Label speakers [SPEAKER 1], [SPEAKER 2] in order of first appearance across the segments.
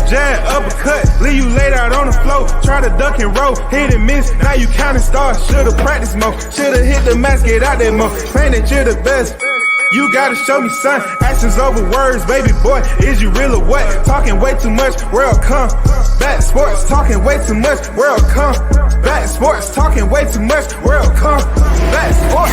[SPEAKER 1] jab, uppercut, leave you laid out on the floor. Try to duck and roll, hit and miss, now you counting stars. Should've practiced more, should've hit the mask, get out there more. Claim that you're the best. You gotta show me, son. Actions over words, baby boy. Is you real or what? Talking way too much, world come. Back sports, talking way too much, world come. Back sports, talking way too much, world come. Back sports,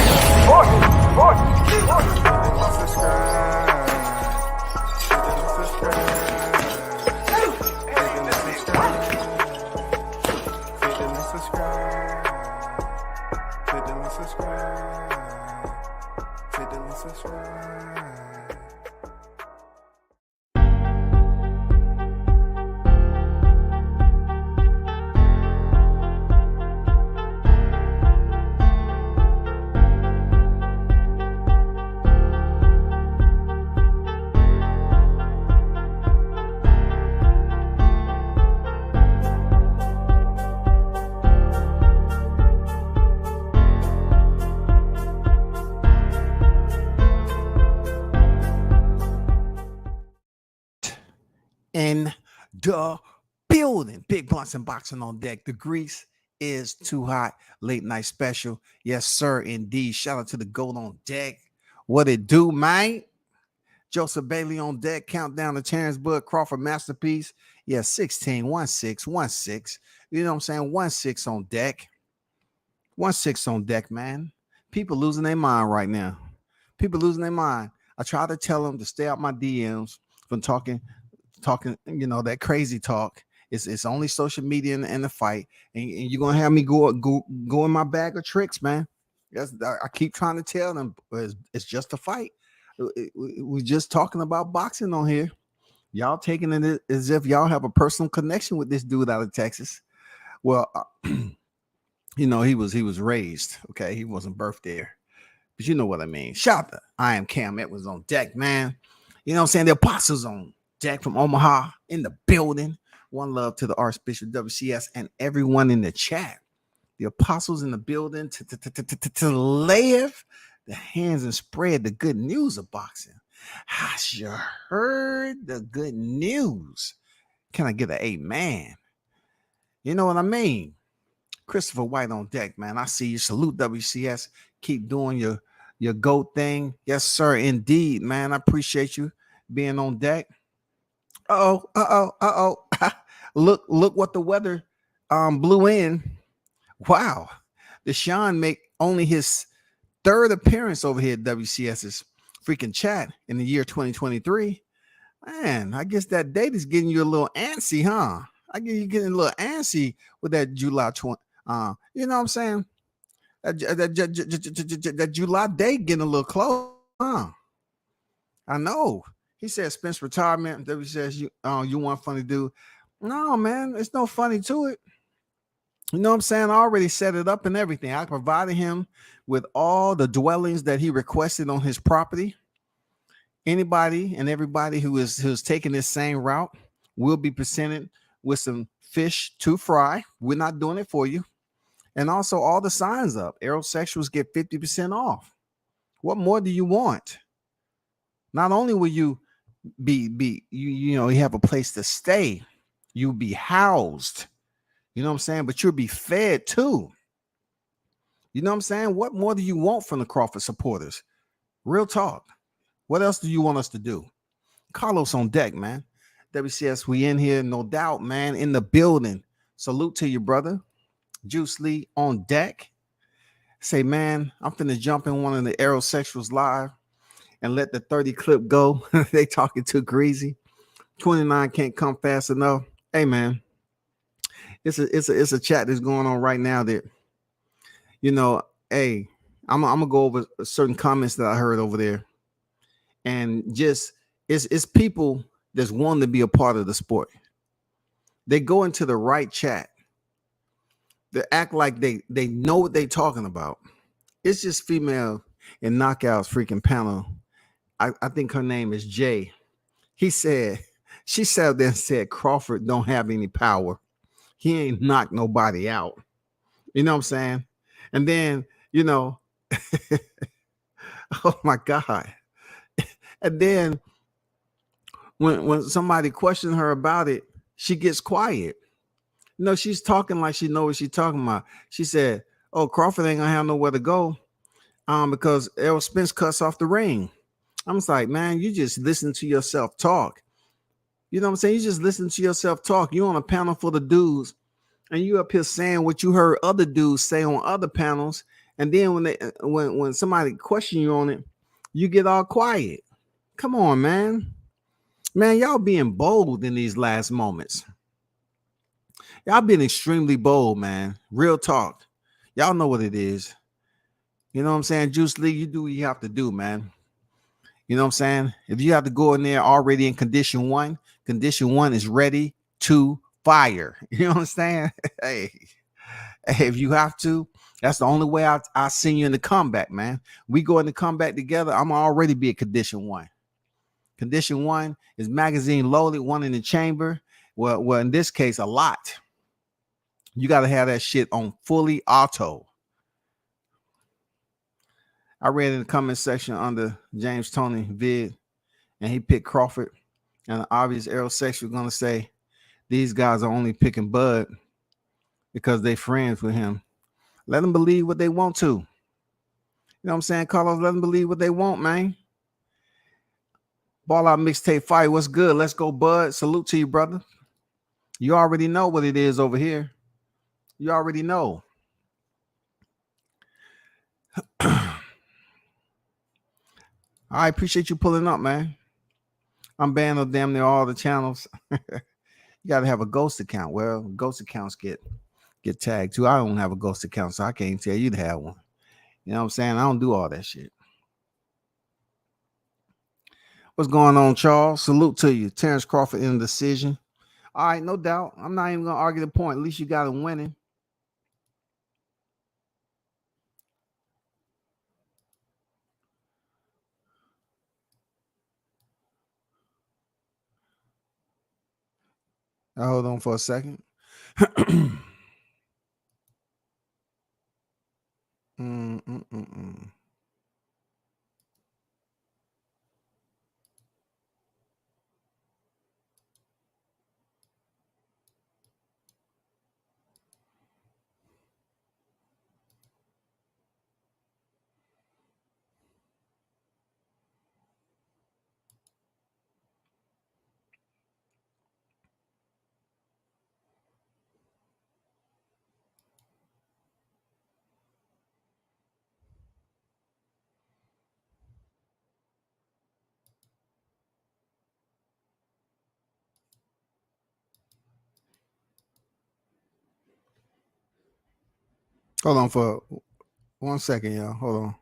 [SPEAKER 2] in the building. Big Blunts and Boxing on deck. The grease is too hot. Late night special. Yes, sir, indeed. Shout out to the GOAT on deck. What it do, man? Joseph Bailey on deck. Countdown to Terrence Bud Crawford masterpiece. Yeah, 16, 16. You know what I'm saying? 16 on deck. 16 on deck, man. People losing their mind right now. People losing their mind. I try to tell them to stay out my DMs from talking, you know, that crazy talk. It's only social media and the fight, and you're gonna have me go in my bag of tricks, man. I keep trying to tell them it's just a fight. We're just talking about boxing on here. Y'all taking it as if y'all have a personal connection with this dude out of Texas. Well, you know, he was raised, okay. He wasn't birthed there, but you know what I mean. Shout out to I Am Cam Edwards on deck, man. You know what I'm saying? The Apostles on Jack from Omaha in the building. One love to the Archbishop WCS and everyone in the chat. The Apostles in the building to live the hands and spread the good news of boxing. Has you heard the good news? Can I get an amen? You know what I mean? Christopher White on deck, man. I see you. Salute WCS. Keep doing your GOAT thing. Yes, sir, indeed, man. I appreciate you being on deck. Look what the weather blew in. Wow. Deshaun make only his third appearance over here at WCS's freaking chat in the year 2023. Man, I guess that date is getting you a little antsy, huh? I guess you're getting a little antsy with that July 20. You know what I'm saying? That July date getting a little close, huh? I know. He said Spence retirement. W says you want funny dude. No, man, it's no funny to it. You know what I'm saying? I already set it up and everything. I provided him with all the dwellings that he requested on his property. Anybody and everybody who's taking this same route will be presented with some fish to fry. We're not doing it for you. And also all the signs up. Aerosexuals get 50% off. What more do you want? Not only will you you have a place to stay, you'll be housed. You know what I'm saying? But you'll be fed too. You know what I'm saying? What more do you want from the Crawford supporters? Real talk. What else do you want us to do? Carlos on deck, man. WCS, we in here, no doubt, man, in the building. Salute to you, brother. Juice Lee on deck. Say, man, I'm finna jump in one of the Aerosexuals live and let the 30 clip go. They talking too greasy. 29 can't come fast enough. Hey, man. It's a chat that's going on right now that, you know, hey, I'm gonna go over certain comments that I heard over there, and just it's people that's wanting to be a part of the sport. They go into the right chat. They act like they know what they're talking about. It's just female in Knockout's freaking panel. I think her name is Jay. She sat there and said Crawford don't have any power. He ain't knocked nobody out. You know what I'm saying? And then, you know, oh my God. And then when somebody questioned her about it, she gets quiet. No, she's talking like she knows what she's talking about. She said, "Oh, Crawford ain't gonna have nowhere to go, because Errol Spence cuts off the ring." I'm just like, man, you just listen to yourself talk. You know what I'm saying? You just listen to yourself talk. You on a panel full of dudes, and you up here saying what you heard other dudes say on other panels, and then when somebody question you on it, you get all quiet. Come on, man. Man, y'all being bold in these last moments. Y'all being extremely bold, man. Real talk. Y'all know what it is. You know what I'm saying? Juice Lee, you do what you have to do, man. You know what I'm saying? If you have to go in there already in condition one is ready to fire. You know what I'm saying? Hey, if you have to, that's the only way I send you in the comeback, man. We go in the comeback together. I'm already be at condition one. Condition one is magazine loaded, one in the chamber. Well, in this case, a lot. You got to have that shit on fully auto. I read in the comment section under James Tony vid, and he picked Crawford. And the obvious Errol section was going to say, these guys are only picking Bud because they friends with him. Let them believe what they want to. You know what I'm saying, Carlos? Let them believe what they want, man. Ball Out Mixtape Fight. What's good? Let's go, Bud. Salute to you, brother. You already know what it is over here. You already know. I appreciate you pulling up, man. I'm banned on damn near all the channels. You got to have a ghost account. Well, ghost accounts get tagged too. I don't have a ghost account, so I can't tell you to have one. You know what I'm saying? I don't do all that shit. What's going on, Charles? Salute to you. Terrence Crawford in the decision. All right, no doubt. I'm not even going to argue the point. At least you got him winning. Now, hold on for a second. Hold on for 1 second, y'all. Hold on.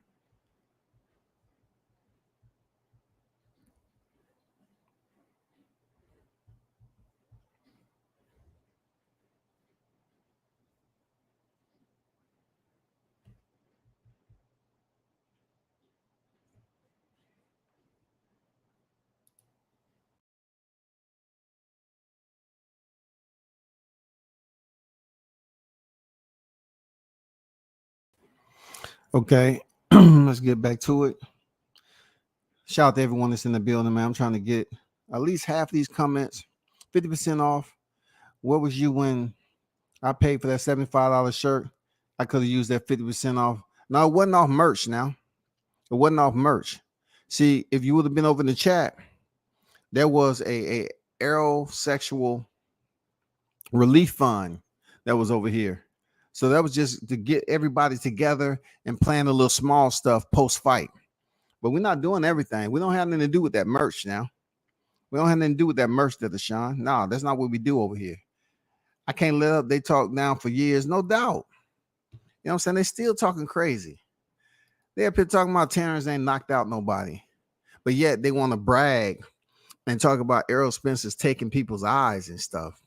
[SPEAKER 2] Okay, let's get back to it. Shout out to everyone that's in the building, man. I'm trying to get at least half these comments, 50% off. Where was you when I paid for that $75 shirt? I could have used that 50% off. No, it wasn't off merch now. It wasn't off merch. See, if you would have been over in the chat, there was a Errol sexual relief fund that was over here. So that was just to get everybody together and plan a little small stuff post-fight. But we're not doing everything. We don't have anything to do with that merch now. We don't have anything to do with that merch, that Sean. No, that's not what we do over here. I can't let up. They talk now for years, no doubt. You know what I'm saying? They still talking crazy. They're up here talking about Terrence ain't knocked out nobody. But yet they want to brag and talk about Errol Spence's taking people's eyes and stuff.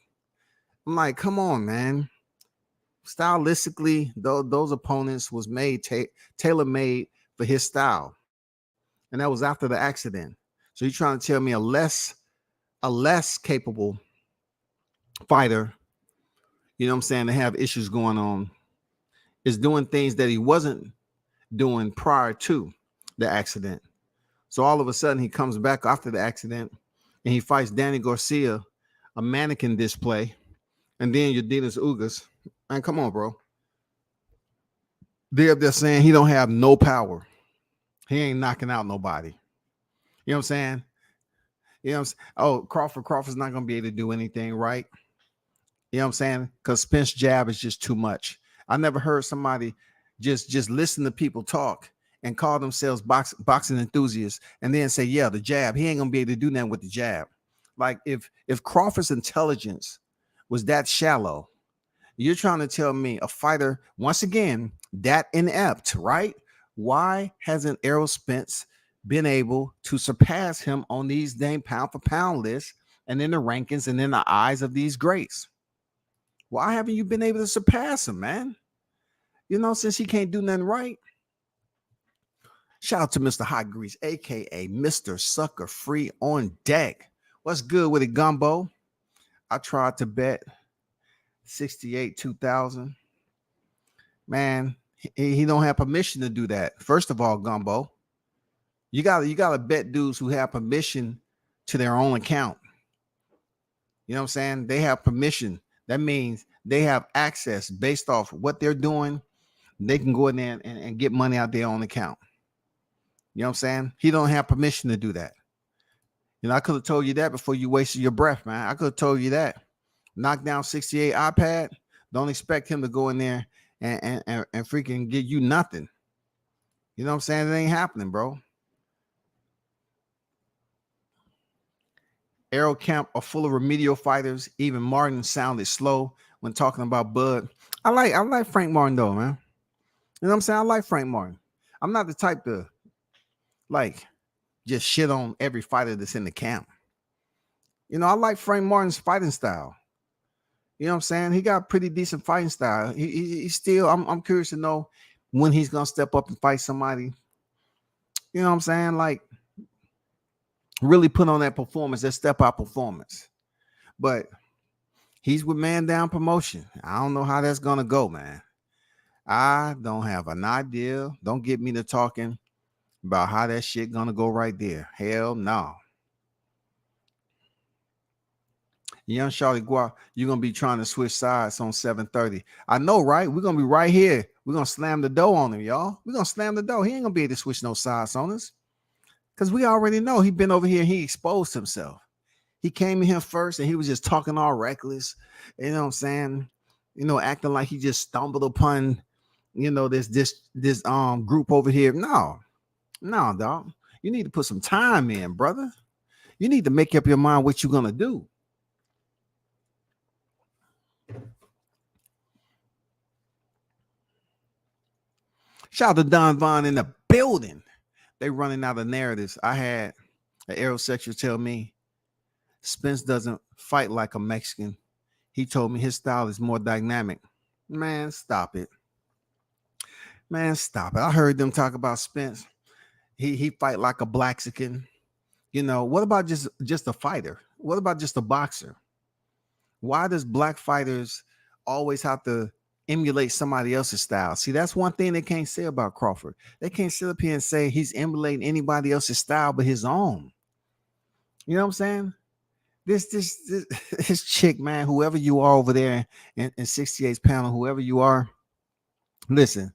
[SPEAKER 2] I'm like, come on, man. Stylistically, those opponents was made tailor-made for his style. And that was after the accident. So you're trying to tell me a less capable fighter, you know what I'm saying, to have issues going on, is doing things that he wasn't doing prior to the accident. So all of a sudden he comes back after the accident and he fights Danny Garcia a mannequin display, and then your Dinas Ugas. Man, come on, bro. They're up there saying he don't have no power. He ain't knocking out nobody. You know what I'm saying? You know what I'm saying? Oh, Crawford's not gonna be able to do anything, right? You know what I'm saying? Because Spence jab is just too much. I never heard somebody just listen to people talk and call themselves boxing enthusiasts and then say, yeah, the jab. He ain't gonna be able to do nothing with the jab. Like if Crawford's intelligence was that shallow, you're trying to tell me a fighter, once again, that inept, right? Why hasn't Errol Spence been able to surpass him on these dang pound for pound lists and in the rankings and in the eyes of these greats? Why haven't you been able to surpass him, man? You know, since he can't do nothing right. Shout out to Mr. Hot Grease, aka Mr. Sucker Free on deck. What's good with it, Gumbo? I tried to bet 68 2000. Man, he don't have permission to do that. First of all, Gumbo, you gotta bet dudes who have permission to their own account. You know what I'm saying? They have permission. That means they have access based off what they're doing. They can go in there and get money out their own account. You know what I'm saying? He don't have permission to do that. You know, I could have told you that before you wasted your breath, man. I could have told you that. Knock down 68 iPad. Don't expect him to go in there and freaking give you nothing. You know what I'm saying? It ain't happening, bro. Arrow camp are full of remedial fighters. Even Martin sounded slow when talking about Bud. I like Frank Martin though, man. You know what I'm saying? I like Frank Martin. I'm not the type to like just shit on every fighter that's in the camp. You know, I like Frank Martin's fighting style. You know what I'm saying? He got pretty decent fighting style. He still, I'm curious to know when he's gonna step up and fight somebody. You know what I'm saying? Like really put on that performance, that step out performance. But he's with Man Down Promotion. I don't know how that's gonna go, man. I don't have an idea. Don't get me to talking about how that shit gonna go right there. Hell no. Young Charlie Gua, you're gonna be trying to switch sides on 7:30. I know, right? We're gonna be right here. We're gonna slam the door on him, y'all. We're gonna slam the door. He ain't gonna be able to switch no sides on us. Because we already know he been over here, he exposed himself. He came in here first and he was just talking all reckless. You know what I'm saying? You know, acting like he just stumbled upon, you know, this group over here. No, dog. You need to put some time in, brother. You need to make up your mind what you're gonna do. Shout out to Don Vaughn in the building. They running out of narratives. I had an aerosexual tell me Spence doesn't fight like a Mexican. He told me his style is more dynamic. Man, stop it. Man, stop it. I heard them talk about Spence. He fight like a Blaxican. You know, what about just a fighter? What about just a boxer? Why does black fighters always have to emulate somebody else's style? See, that's one thing they can't say about Crawford. They can't sit up here and say he's emulating anybody else's style but his own. You know what I'm saying? This chick, man, whoever you are over there in 68's panel, whoever you are, listen,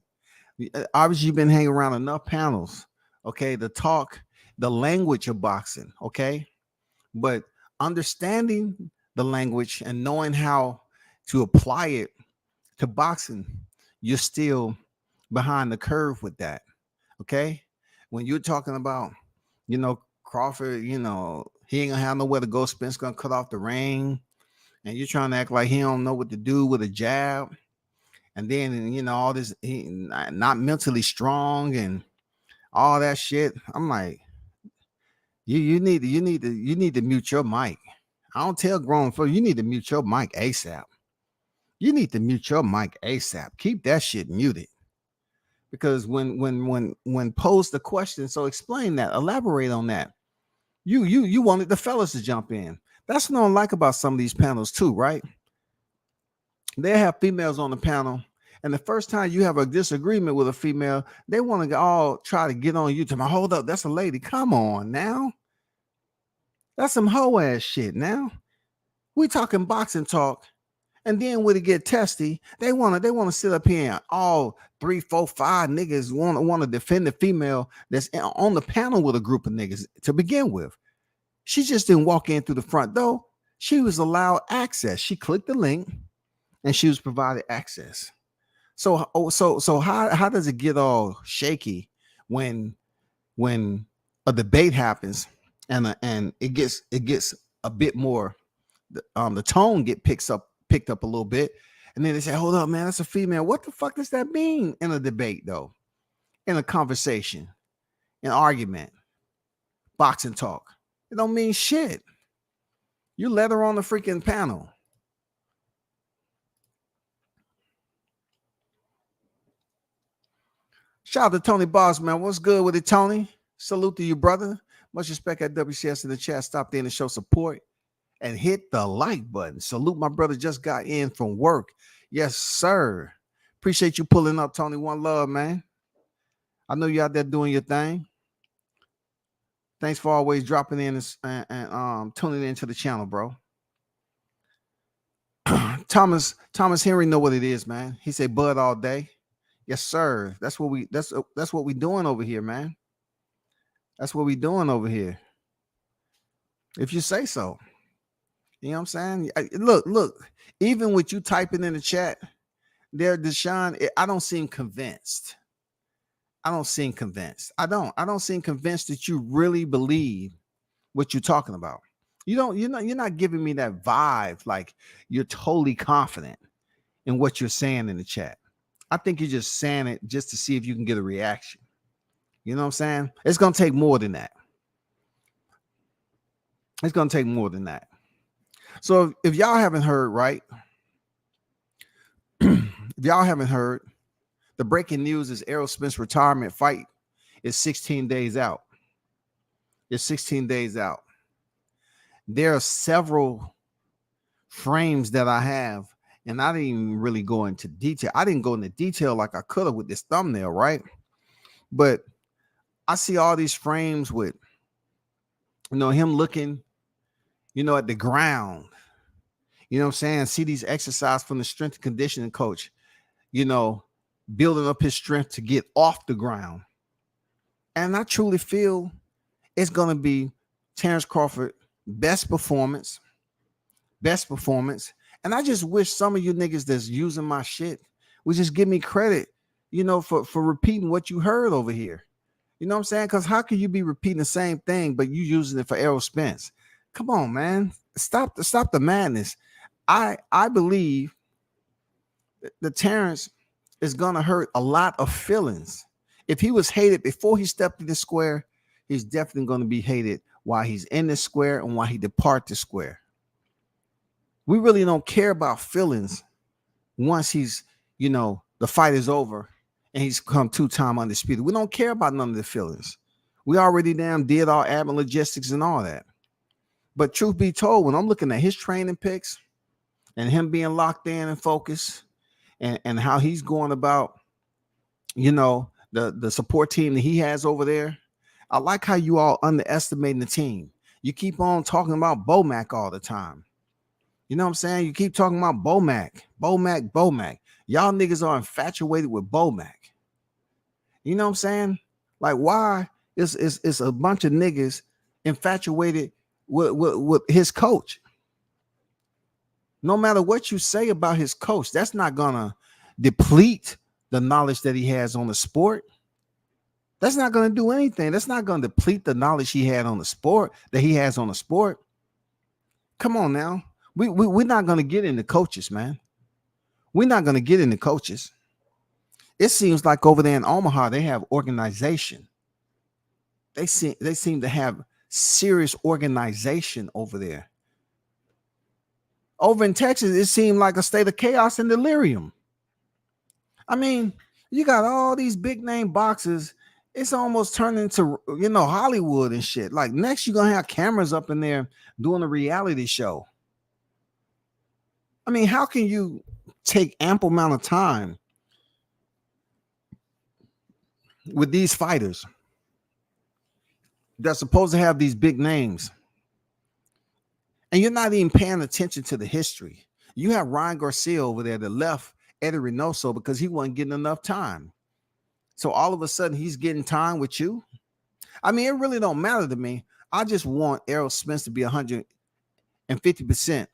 [SPEAKER 2] obviously you've been hanging around enough panels, okay, to talk the language of boxing, okay? But understanding the language and knowing how to apply it to boxing, you're still behind the curve with that, okay? When you're talking about, you know, Crawford, you know, he ain't gonna have nowhere to go. Spence gonna cut off the ring, and you're trying to act like he don't know what to do with a jab, and then you know all this, he not mentally strong and all that shit. I'm like, you need to mute your mic. I don't tell grown folks, you need to mute your mic ASAP. You need to mute your mic ASAP. Keep that shit muted. Because when posed the question, so explain that, elaborate on that. You wanted the fellas to jump in. That's what I don't like about some of these panels too, right? They have females on the panel, and the first time you have a disagreement with a female, they want to all try to get on you to my hold up. That's a lady. Come on now. That's some hoe ass shit now. We talking boxing talk. And then when it get testy, they wanna sit up here and all 3, 4, 5 niggas wanna defend the female that's on the panel with a group of niggas to begin with. She just didn't walk in through the front door. She was allowed access. She clicked the link and she was provided access. So how does it get all shaky when a debate happens and it gets a bit more the tone picked up a little bit, and then they say, hold up, man, that's a female. What the fuck does that mean in a debate, though? In a conversation, an argument, boxing talk? It don't mean shit. You let her on the freaking panel. Shout out to Tony Boss, man. What's good with it, Tony? Salute to you, brother. Much respect at WCS in the chat. Stop in to show support and hit the like button. Salute, my brother just got in from work. Yes, sir. Appreciate you pulling up, Tony. One love, man. I know you out there doing your thing. Thanks for always dropping in and tuning into the channel, bro. Thomas Henry know what it is, man. He say bud all day. Yes, sir. That's what we doing over here, man. That's what we doing over here. If you say so. You know what I'm saying? Look, even with you typing in the chat there, Deshaun, I don't seem convinced. I don't seem convinced that you really believe what you're talking about. You're not giving me that vibe like you're totally confident in what you're saying in the chat. I think you're just saying it just to see if you can get a reaction. You know what I'm saying? It's going to take more than that. It's going to take more than that. So if y'all haven't heard, right? If y'all haven't heard, the breaking news is Errol Spence retirement fight is 16 days out. It's 16 days out. There are several frames that I have, and I didn't even really go into detail. I didn't go into detail like I could have with this thumbnail, right? But I see all these frames with, him looking, at the ground. You know what I'm saying? See these exercises from the strength and conditioning coach, building up his strength to get off the ground. And I truly feel it's going to be Terrence Crawford best performance. And I just wish some of you niggas that's using my shit would just give me credit, for repeating what you heard over here. You know what I'm saying? Because how can you be repeating the same thing, but you using it for Errol Spence? Come on, man. Stop the madness. I believe that Terrence is going to hurt a lot of feelings. If he was hated before he stepped in the square, he's definitely going to be hated while he's in the square and while he depart the square. We really don't care about feelings once he's, the fight is over and he's come 2-time undisputed. We don't care about none of the feelings. We already did all admin logistics and all that. But truth be told, when I'm looking at his training picks and him being locked in and focused and how he's going about, the support team that he has over there, I like how you all underestimating the team. You keep on talking about Bomac all the time. You know what I'm saying? You keep talking about Bomac. Y'all niggas are infatuated with Bomac. You know what I'm saying? Like, why is a bunch of niggas infatuated with his coach? No matter what you say about his coach, that's not gonna deplete the knowledge that he has on the sport. That's not gonna do anything. That's not gonna deplete the knowledge he has on the sport. Come on now. We're not gonna get into coaches, man. We're not gonna get into coaches. It seems like over there in Omaha, they have organization. They seem to have serious organization over there. Over in Texas, it seemed like a state of chaos and delirium. I mean, you got all these big name boxers. It's almost turned into, Hollywood and shit. Like, next you're going to have cameras up in there doing a reality show. I mean, how can you take ample amount of time with these fighters that's supposed to have these big names And you're not even paying attention to the history. You have Ryan Garcia over there that left Eddie Reynoso because he wasn't getting enough time. So all of a sudden he's getting time with you. I mean, it really don't matter to me. I just want Errol Spence to be 150%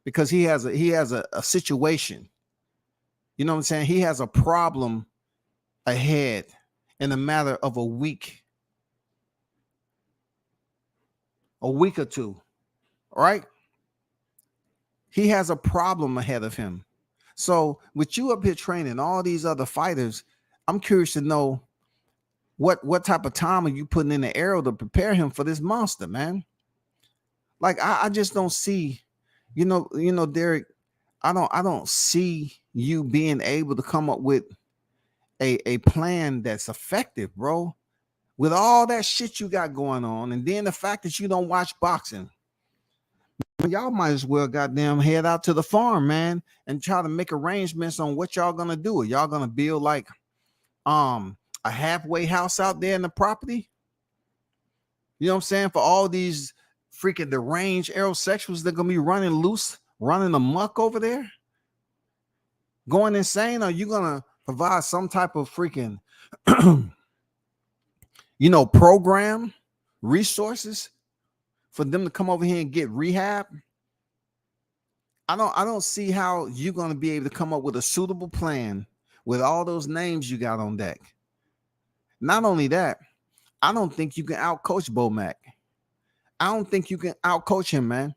[SPEAKER 2] because he has a situation. You know what I'm saying? He has a problem ahead in a matter of a week or two, right? He has a problem ahead of him. So with you up here training all these other fighters, I'm curious to know what type of time are you putting in the Errol to prepare him for this monster, man? Like I just don't see, Derek, I don't see you being able to come up with a plan that's effective, bro. With all that shit you got going on, and then the fact that you don't watch boxing, y'all might as well goddamn head out to the farm, man, and try to make arrangements on what y'all gonna do. Are y'all gonna build like a halfway house out there in the property? You know what I'm saying? For all these freaking deranged aerosexuals that are gonna be running loose, running amok over there, going insane. Are you gonna provide some type of freaking program, resources for them to come over here and get rehab? I don't see how you're going to be able to come up with a suitable plan with all those names you got on deck. Not only that, I don't think you can outcoach Bomac. I don't think you can outcoach him, man.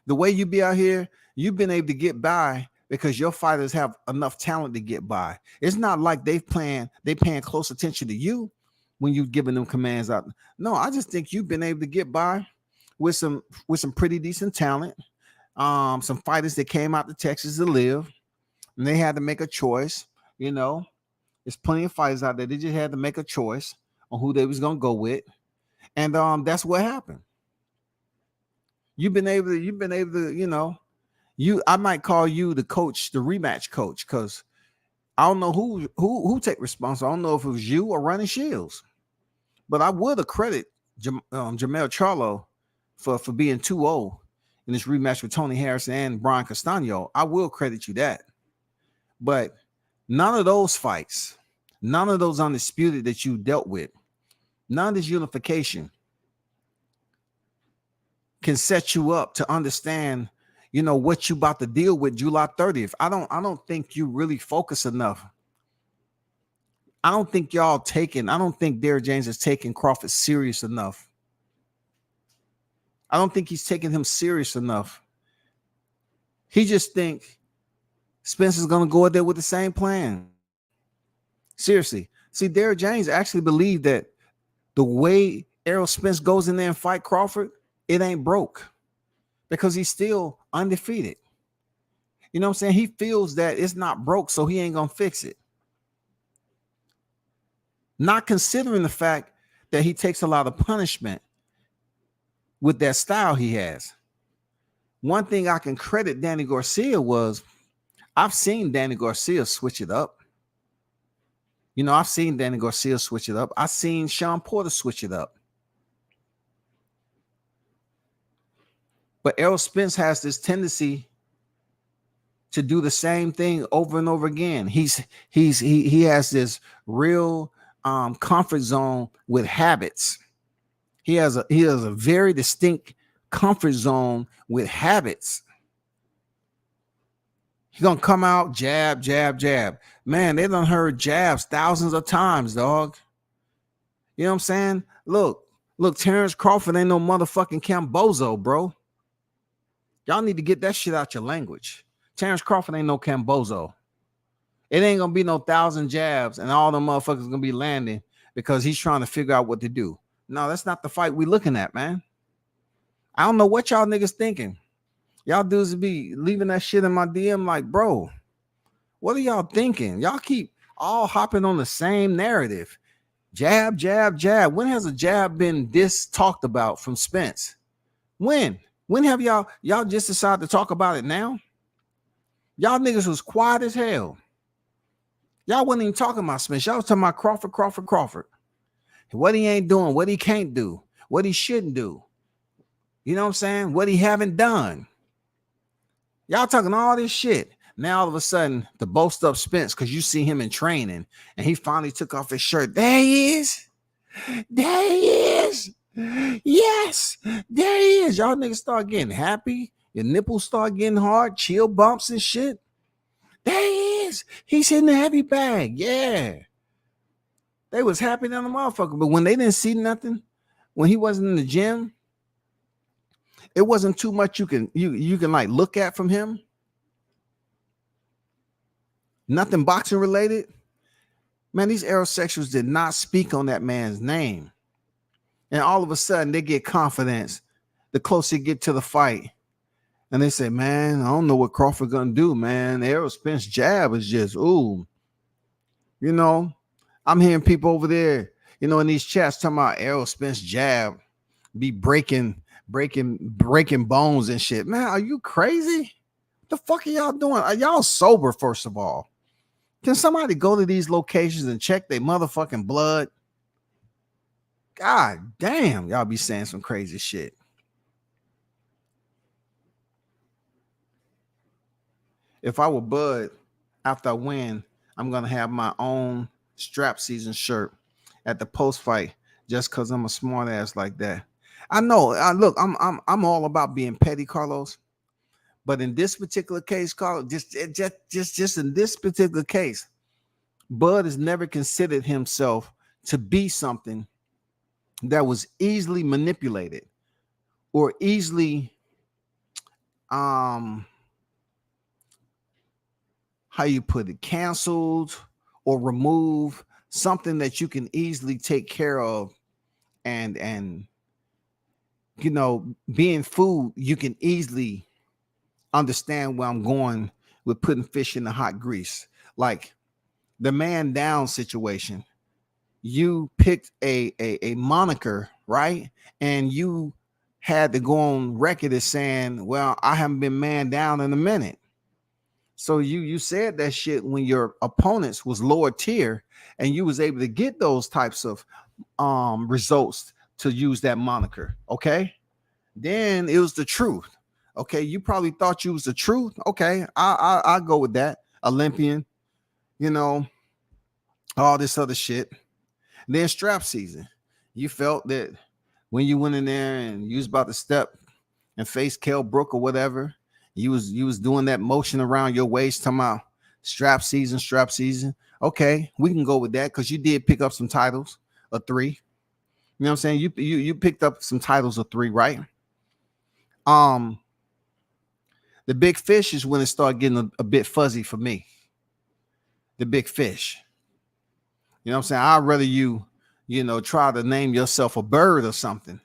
[SPEAKER 2] The way you be out here, you've been able to get by because your fighters have enough talent to get by. It's not like they paying close attention to you when you're giving them commands out. No, I just think you've been able to get by with some pretty decent talent. Some fighters that came out to Texas to live, and they had to make a choice. There's plenty of fighters out there. They just had to make a choice on who they was gonna go with, and that's what happened. You've been able to, I might call you the coach, the rematch coach, because I don't know who take responsibility. I don't know if it was you or Ronnie Shields, but I would accredit Jamel Charlo for being 2-0 in this rematch with Tony Harrison and Brian Castano. I will credit you that. But none of those fights, none of those undisputed that you dealt with, none of this unification can set you up to understand, what you about to deal with July 30th. I don't think you really focus enough. I don't think Derrick James is taking Crawford serious enough. I don't think he's taking him serious enough. He just think Spencer's going to go out there with the same plan. Seriously. See, Derrick James actually believed that the way Errol Spence goes in there and fight Crawford, it ain't broke because he's still undefeated. You know what I'm saying? He feels that it's not broke, so he ain't going to fix it. Not considering the fact that he takes a lot of punishment with that style he has. One thing I can credit Danny Garcia was I've seen Danny Garcia switch it up. I've seen Danny Garcia switch it up. I've seen Sean Porter switch it up. But Errol Spence has this tendency to do the same thing over and over again. He has this real comfort zone with habits. He has a very distinct comfort zone with habits. He's gonna come out, jab, jab, jab. Man, they done heard jabs thousands of times, dog. You know what I'm saying? Look, Terrence Crawford ain't no motherfucking Cambozo, bro. Y'all need to get that shit out your language. Terrence Crawford ain't no Cambozo. It ain't gonna be no 1,000 jabs and all them motherfuckers gonna be landing because he's trying to figure out what to do. No, that's not the fight we looking at, man. I don't know what y'all niggas thinking. Y'all dudes be leaving that shit in my DM like, bro, what are y'all thinking? Y'all keep all hopping on the same narrative. Jab, jab, jab. When has a jab been this talked about from Spence? When? When have y'all just decided to talk about it now? Y'all niggas was quiet as hell. Y'all wasn't even talking about Spence. Y'all was talking about Crawford. What he ain't doing, what he can't do, what he shouldn't do. You know what I'm saying? What he haven't done. Y'all talking all this shit. Now all of a sudden, the boast up Spence, because you see him in training, and he finally took off his shirt. There he is. There he is. Yes, there he is. Y'all niggas start getting happy. Your nipples start getting hard, chill bumps and shit. There he is. He's in the heavy bag. Yeah. They was happy than a motherfucker. But when they didn't see nothing, when he wasn't in the gym, it wasn't too much you can like look at from him. Nothing boxing related. Man, these aerosexuals did not speak on that man's name. And all of a sudden they get confidence the closer you get to the fight. And they say, man, I don't know what Crawford gonna do, man. Errol Spence jab is just, ooh. You know, I'm hearing people over there, you know, in these chats talking about Errol Spence jab be breaking bones and shit. Man, are you crazy? What the fuck are y'all doing? Are y'all sober, first of all? Can somebody go to these locations and check their motherfucking blood? God damn, y'all be saying some crazy shit. If I were Bud, after I win, I'm gonna have my own strap season shirt at the post fight just because I'm a smart ass like that. I know. Look, I'm all about being petty, Carlos. But in this particular case, Carlos, just in this particular case, Bud has never considered himself to be something that was easily manipulated or easily how you put it, canceled or remove, something that you can easily take care of. And you know, being food, you can easily understand where I'm going with putting fish in the hot grease. Like the man down situation, you picked a moniker, right? And you had to go on record as saying, well, I haven't been man down in a minute. So you said that shit when your opponents was lower tier and you was able to get those types of results to use that moniker. Okay. Then it was the truth. Okay. You probably thought you was the truth. Okay. I'll go with that. Olympian, you know, all this other shit. And then strap season. You felt that when you went in there and you was about to step and face Kell Brook or whatever, you was doing that motion around your waist, talking about strap season. Okay, we can go with that because you did pick up some titles of 3. You know what I'm saying? You picked up some titles of 3, right? The big fish is when it started getting a bit fuzzy for me. The big fish. You know what I'm saying? I'd rather you know, try to name yourself a bird or something.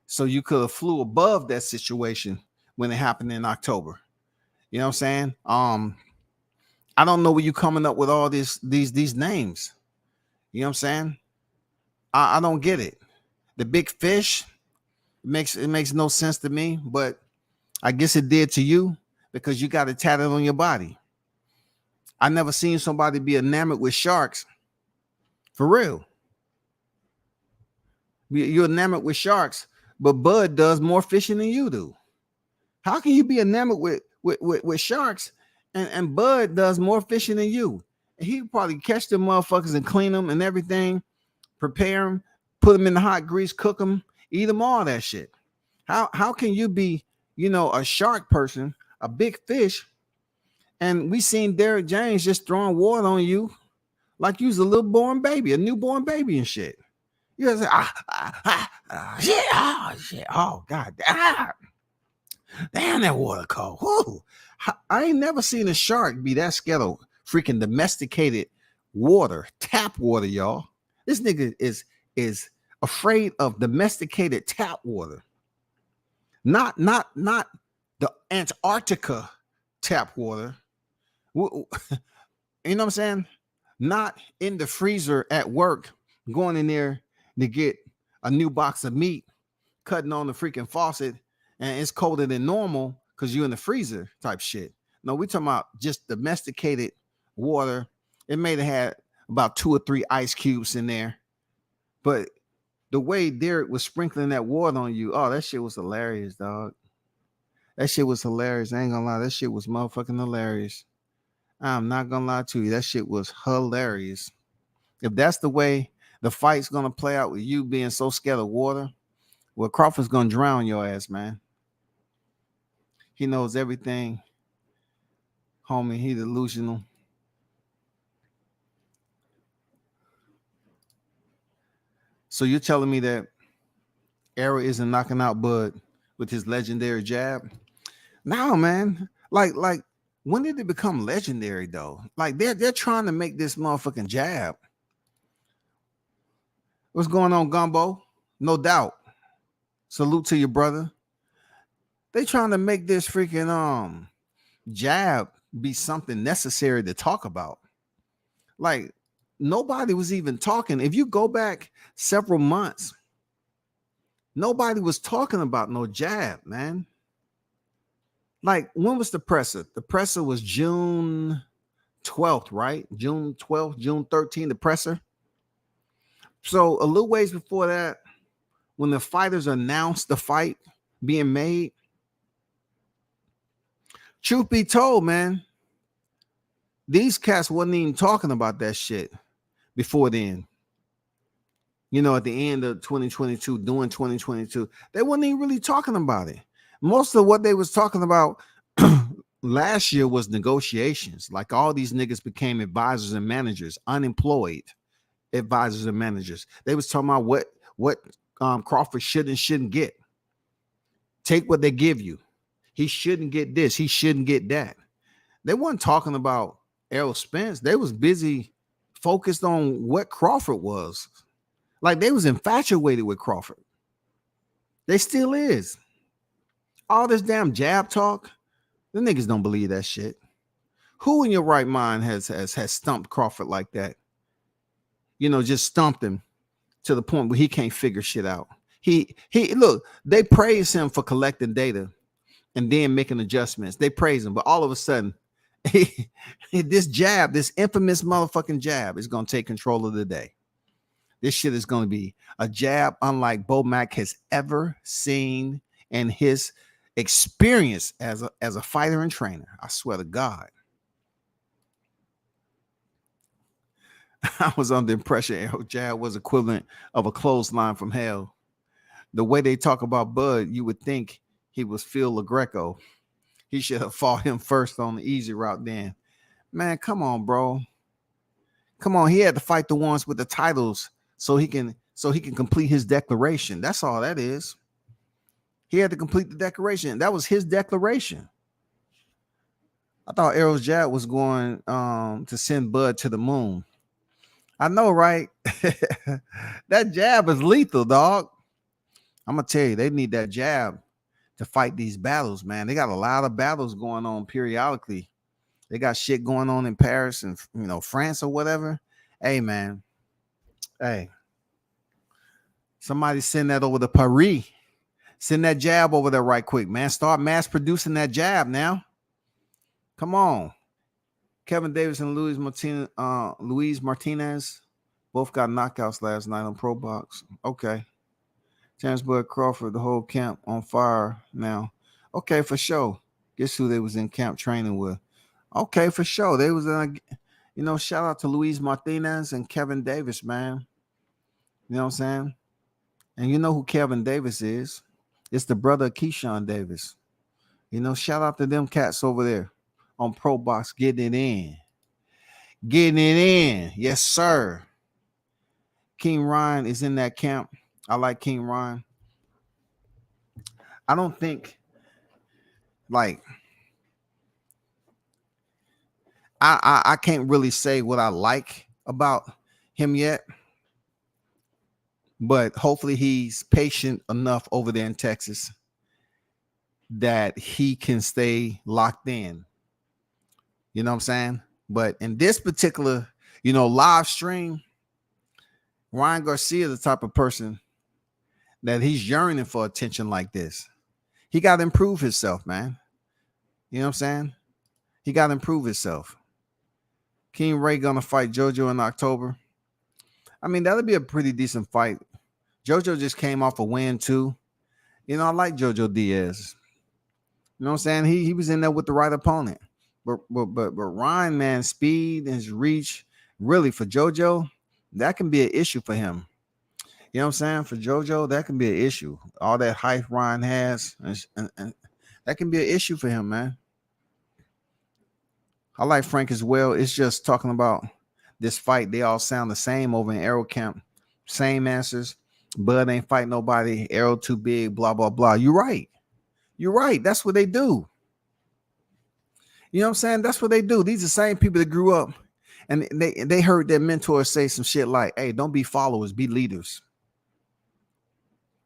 [SPEAKER 2] So you could have flew above that situation when it happened in October. You know what I'm saying? I don't know where you coming up with all these names. You know what I'm saying? I don't get it. The big fish it makes no sense to me, but I guess it did to you because you got it tatted on your body. I never seen somebody be enamored with sharks. For real. You're enamored with sharks, but Bud does more fishing than you do. How can you be enamored with sharks and Bud does more fishing than you? And he probably catch them motherfuckers and clean them and everything, prepare them, put them in the hot grease, cook them, eat them, all that shit. How can you be, you know, a shark person, a big fish, and we seen Derrick James just throwing water on you like you was a little born baby, a newborn baby and shit. You guys say, shit, oh god, damn, that water cold. Whoa. I ain't never seen a shark be that scared of freaking domesticated water, tap water, y'all. This nigga is afraid of domesticated tap water. Not the Antarctica tap water. You know what I'm saying? Not in the freezer at work, going in there to get a new box of meat, cutting on the freaking faucet, and it's colder than normal because you're in the freezer type shit. No, we're talking about just domesticated water. It may have had about 2 or 3 ice cubes in there, but The way Derek was sprinkling that water on you, oh, that shit was hilarious, dog. That shit was hilarious. I ain't gonna lie, that shit was motherfucking hilarious. I'm not gonna lie to you, that shit was hilarious. If that's the way the fight's gonna play out with you being so scared of water, well, Crawford's gonna drown your ass, man. He knows everything, homie. He delusional. So you're telling me that Errol isn't knocking out Bud with his legendary jab? No, man. Like, when did it become legendary though? Like they're trying to make this motherfucking jab. What's going on, Gumbo? No doubt. Salute to your brother. They trying to make this freaking jab be something necessary to talk about. Like nobody was even talking. If you go back several months, nobody was talking about no jab, man. Like when was the presser? The presser was June 12th, right? June 12th, June 13th, the presser. So a little ways before that, when the fighters announced the fight being made, truth be told, man, these cats wasn't even talking about that shit before then. You know, at the end of 2022, during 2022, they wasn't even really talking about it. Most of what they was talking about last year was negotiations. Like all these niggas became advisors and managers, unemployed advisors and managers. They was talking about what Crawford should and shouldn't get. Take what they give you. He shouldn't get this. He shouldn't get that. They weren't talking about Errol Spence. They was busy focused on what Crawford was. Like they was infatuated with Crawford. They still is. All this damn jab talk, the niggas don't believe that shit. Who in your right mind has stumped Crawford like that? You know, just stumped him to the point where he can't figure shit out. He look, they praise him for collecting data and then making adjustments. They praise him, but all of a sudden, this jab, this infamous motherfucking jab, is gonna take control of the day. This shit is gonna be a jab unlike Bo Mack has ever seen in his experience as a fighter and trainer. I swear to God. I was under the impression Errol jab was equivalent of a clothesline from hell. The way they talk about Bud, you would think he was Phil LaGreco. He should have fought him first on the easy route then. Man, come on, bro. Come on. He had to fight the ones with the titles so he can complete his declaration. That's all that is. He had to complete the declaration. That was his declaration. I thought Errol's jab was going to send Bud to the moon. I know, right? That jab is lethal, dog. I'm gonna tell you, they need that jab to fight these battles, man. They got a lot of battles going on periodically. They got shit going on in Paris and France or whatever. Hey, man. Hey, somebody send that over to Paris. Send that jab over there right quick, man. Start mass producing that jab now. Come on. Kevin Davis and Luis Martinez both got knockouts last night on Pro Box. Okay. Terrence Bud Crawford, the whole camp on fire now. Okay, for sure. Guess who they was in camp training with? Okay, for sure. They was shout out to Luis Martinez and Kevin Davis, man. You know what I'm saying? And you know who Kevin Davis is? It's the brother of Keyshawn Davis. Shout out to them cats over there on Pro Box getting it in. Getting it in. Yes, sir. King Ryan is in that camp. I like King Ryan. I don't think I can't really say what I like about him yet, but hopefully he's patient enough over there in Texas that he can stay locked in. You know what I'm saying? But in this particular, live stream, Ryan Garcia is the type of person that he's yearning for attention like this. He got to improve himself, man. You know what I'm saying? He got to improve himself. King Ray gonna fight JoJo in October. I mean, that'll be a pretty decent fight. JoJo just came off a win too. You know, I like JoJo Diaz. You know what I'm saying? He was in there with the right opponent. But Ryan, man, speed and his reach, really for JoJo, that can be an issue for him. You know what I'm saying? For JoJo, that can be an issue. All that height Ryan has, and that can be an issue for him, man. I like Frank as well. It's just talking about this fight. They all sound the same over in Errol camp. Same answers. Bud ain't fight nobody. Errol too big, blah, blah, blah. You're right. You're right. That's what they do. You know what I'm saying? That's what they do. These are the same people that grew up and they heard their mentors say some shit like, hey, don't be followers, be leaders.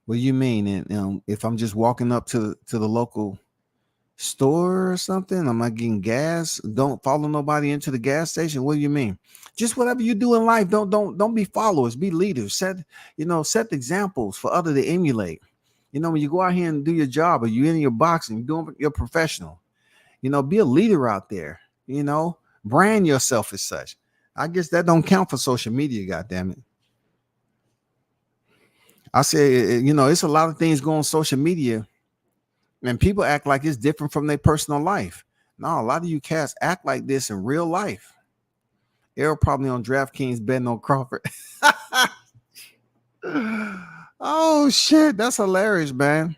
[SPEAKER 2] What do you mean? And if I'm just walking up to the local store or something, I'm not getting gas, don't follow nobody into the gas station. What do you mean? Just whatever you do in life, don't be followers, be leaders. Set examples for others to emulate. You know, when you go out here and do your job, or you in your boxing, you're doing your professional, you know, be a leader out there, you know, brand yourself as such. I guess that don't count for social media, goddamn it. I say, you know, it's a lot of things going on social media, and people act like it's different from their personal life. No, a lot of you cats act like this in real life. Errol probably on DraftKings betting on Crawford. Oh shit, that's hilarious, man.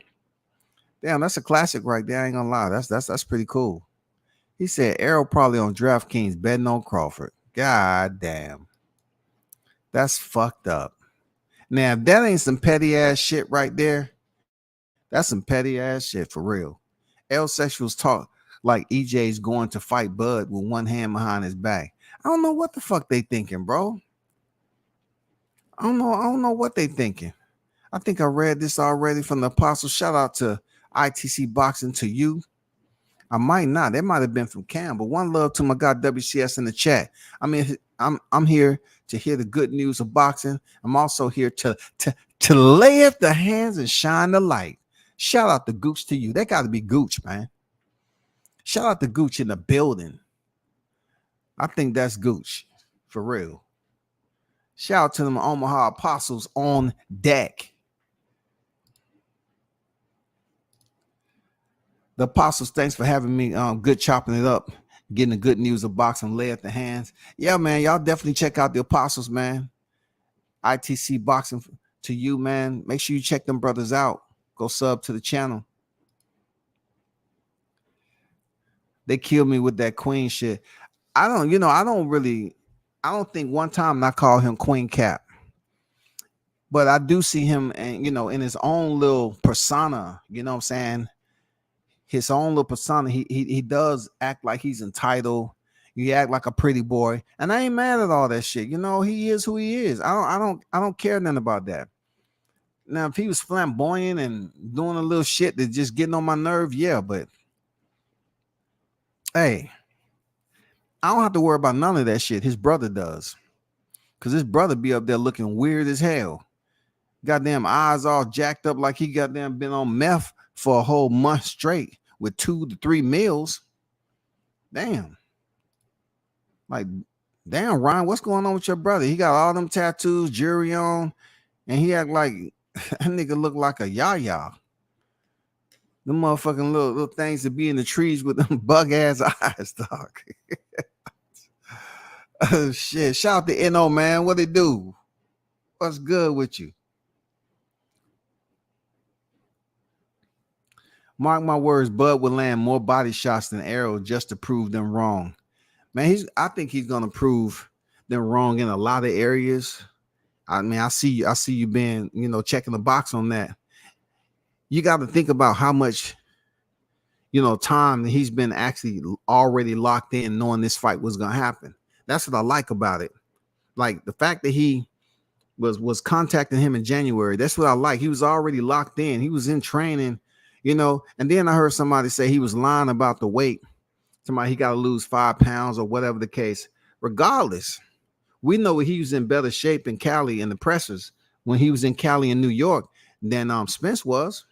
[SPEAKER 2] Damn, that's a classic right there. I ain't gonna lie. That's pretty cool. He said Errol probably on DraftKings betting on Crawford. God damn. That's fucked up. Now, if that ain't some petty ass shit right there, that's some petty ass shit for real. L sexuals talk like EJ's going to fight Bud with one hand behind his back. I don't know what the fuck they thinking, bro. I don't know what they thinking. I think I read this already from the Apostle. Shout out to ITC Boxing to you. I might not. That might have been from Cam, but one love to my guy WCS in the chat. I mean, I'm here to hear the good news of boxing. I'm also here to lay up the hands and shine the light. Shout out to Gooch to you. That got to be Gooch, man. Shout out to Gooch in the building. I think that's Gooch for real. Shout out to them Omaha Apostles on deck. The Apostles, thanks for having me. Good chopping it up, getting the good news of boxing, lay at the hands. Yeah, man, y'all definitely check out the Apostles, man. ITC Boxing to you, man. Make sure you check them brothers out. Go sub to the channel. They killed me with that Queen shit. I don't think one time I call him Queen Cap. But I do see him, and in his own little persona, you know what I'm saying? His own little persona, he does act like he's entitled. You act like a pretty boy, and I ain't mad at all that shit. He is who he is. I don't care nothing about that. Now, if he was flamboyant and doing a little shit that's just getting on my nerve, yeah, but hey, I don't have to worry about none of that shit. His brother does, because his brother be up there looking weird as hell. Goddamn eyes all jacked up like he goddamn been on meth for a whole month straight with 2 to 3 meals. Damn. Like, damn, Ryan, what's going on with your brother? He got all them tattoos, jewelry on, and he act like that nigga look like a yaya. Them motherfucking little things that be in the trees with them bug ass eyes, dog. Oh shit. Shout out to NO, man. What it do? What's good with you? Mark my words, Bud will land more body shots than Errol just to prove them wrong. Man, I think he's gonna prove them wrong in a lot of areas. I mean, I see you being, checking the box on that. You got to think about how much, time he's been actually already locked in, knowing this fight was gonna happen. That's what I like about it. Like the fact that he was contacting him in January. That's what I like. He was already locked in. He was in training. And then I heard somebody say he was lying about the weight. Somebody, he got to lose 5 pounds or whatever the case. Regardless, we know he was in better shape in Cali in the pressers when he was in Cali in New York than Spence was.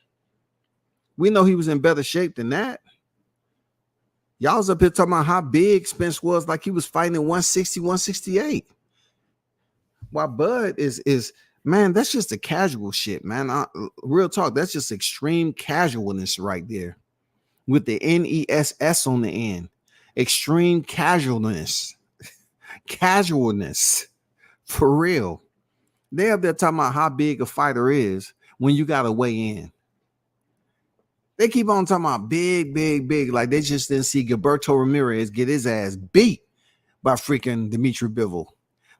[SPEAKER 2] We know he was in better shape than that. Y'all was up here talking about how big Spence was, like he was fighting at 160, 168. While Bud is Man, that's just a casual shit, man. Real talk, that's just extreme casualness right there with the NESS on the end. Extreme casualness. Casualness. For real. They up there talking about how big a fighter is when you got to weigh in. They keep on talking about big, big, big. Like they just didn't see Gilberto Ramirez get his ass beat by freaking Dimitri Bivol.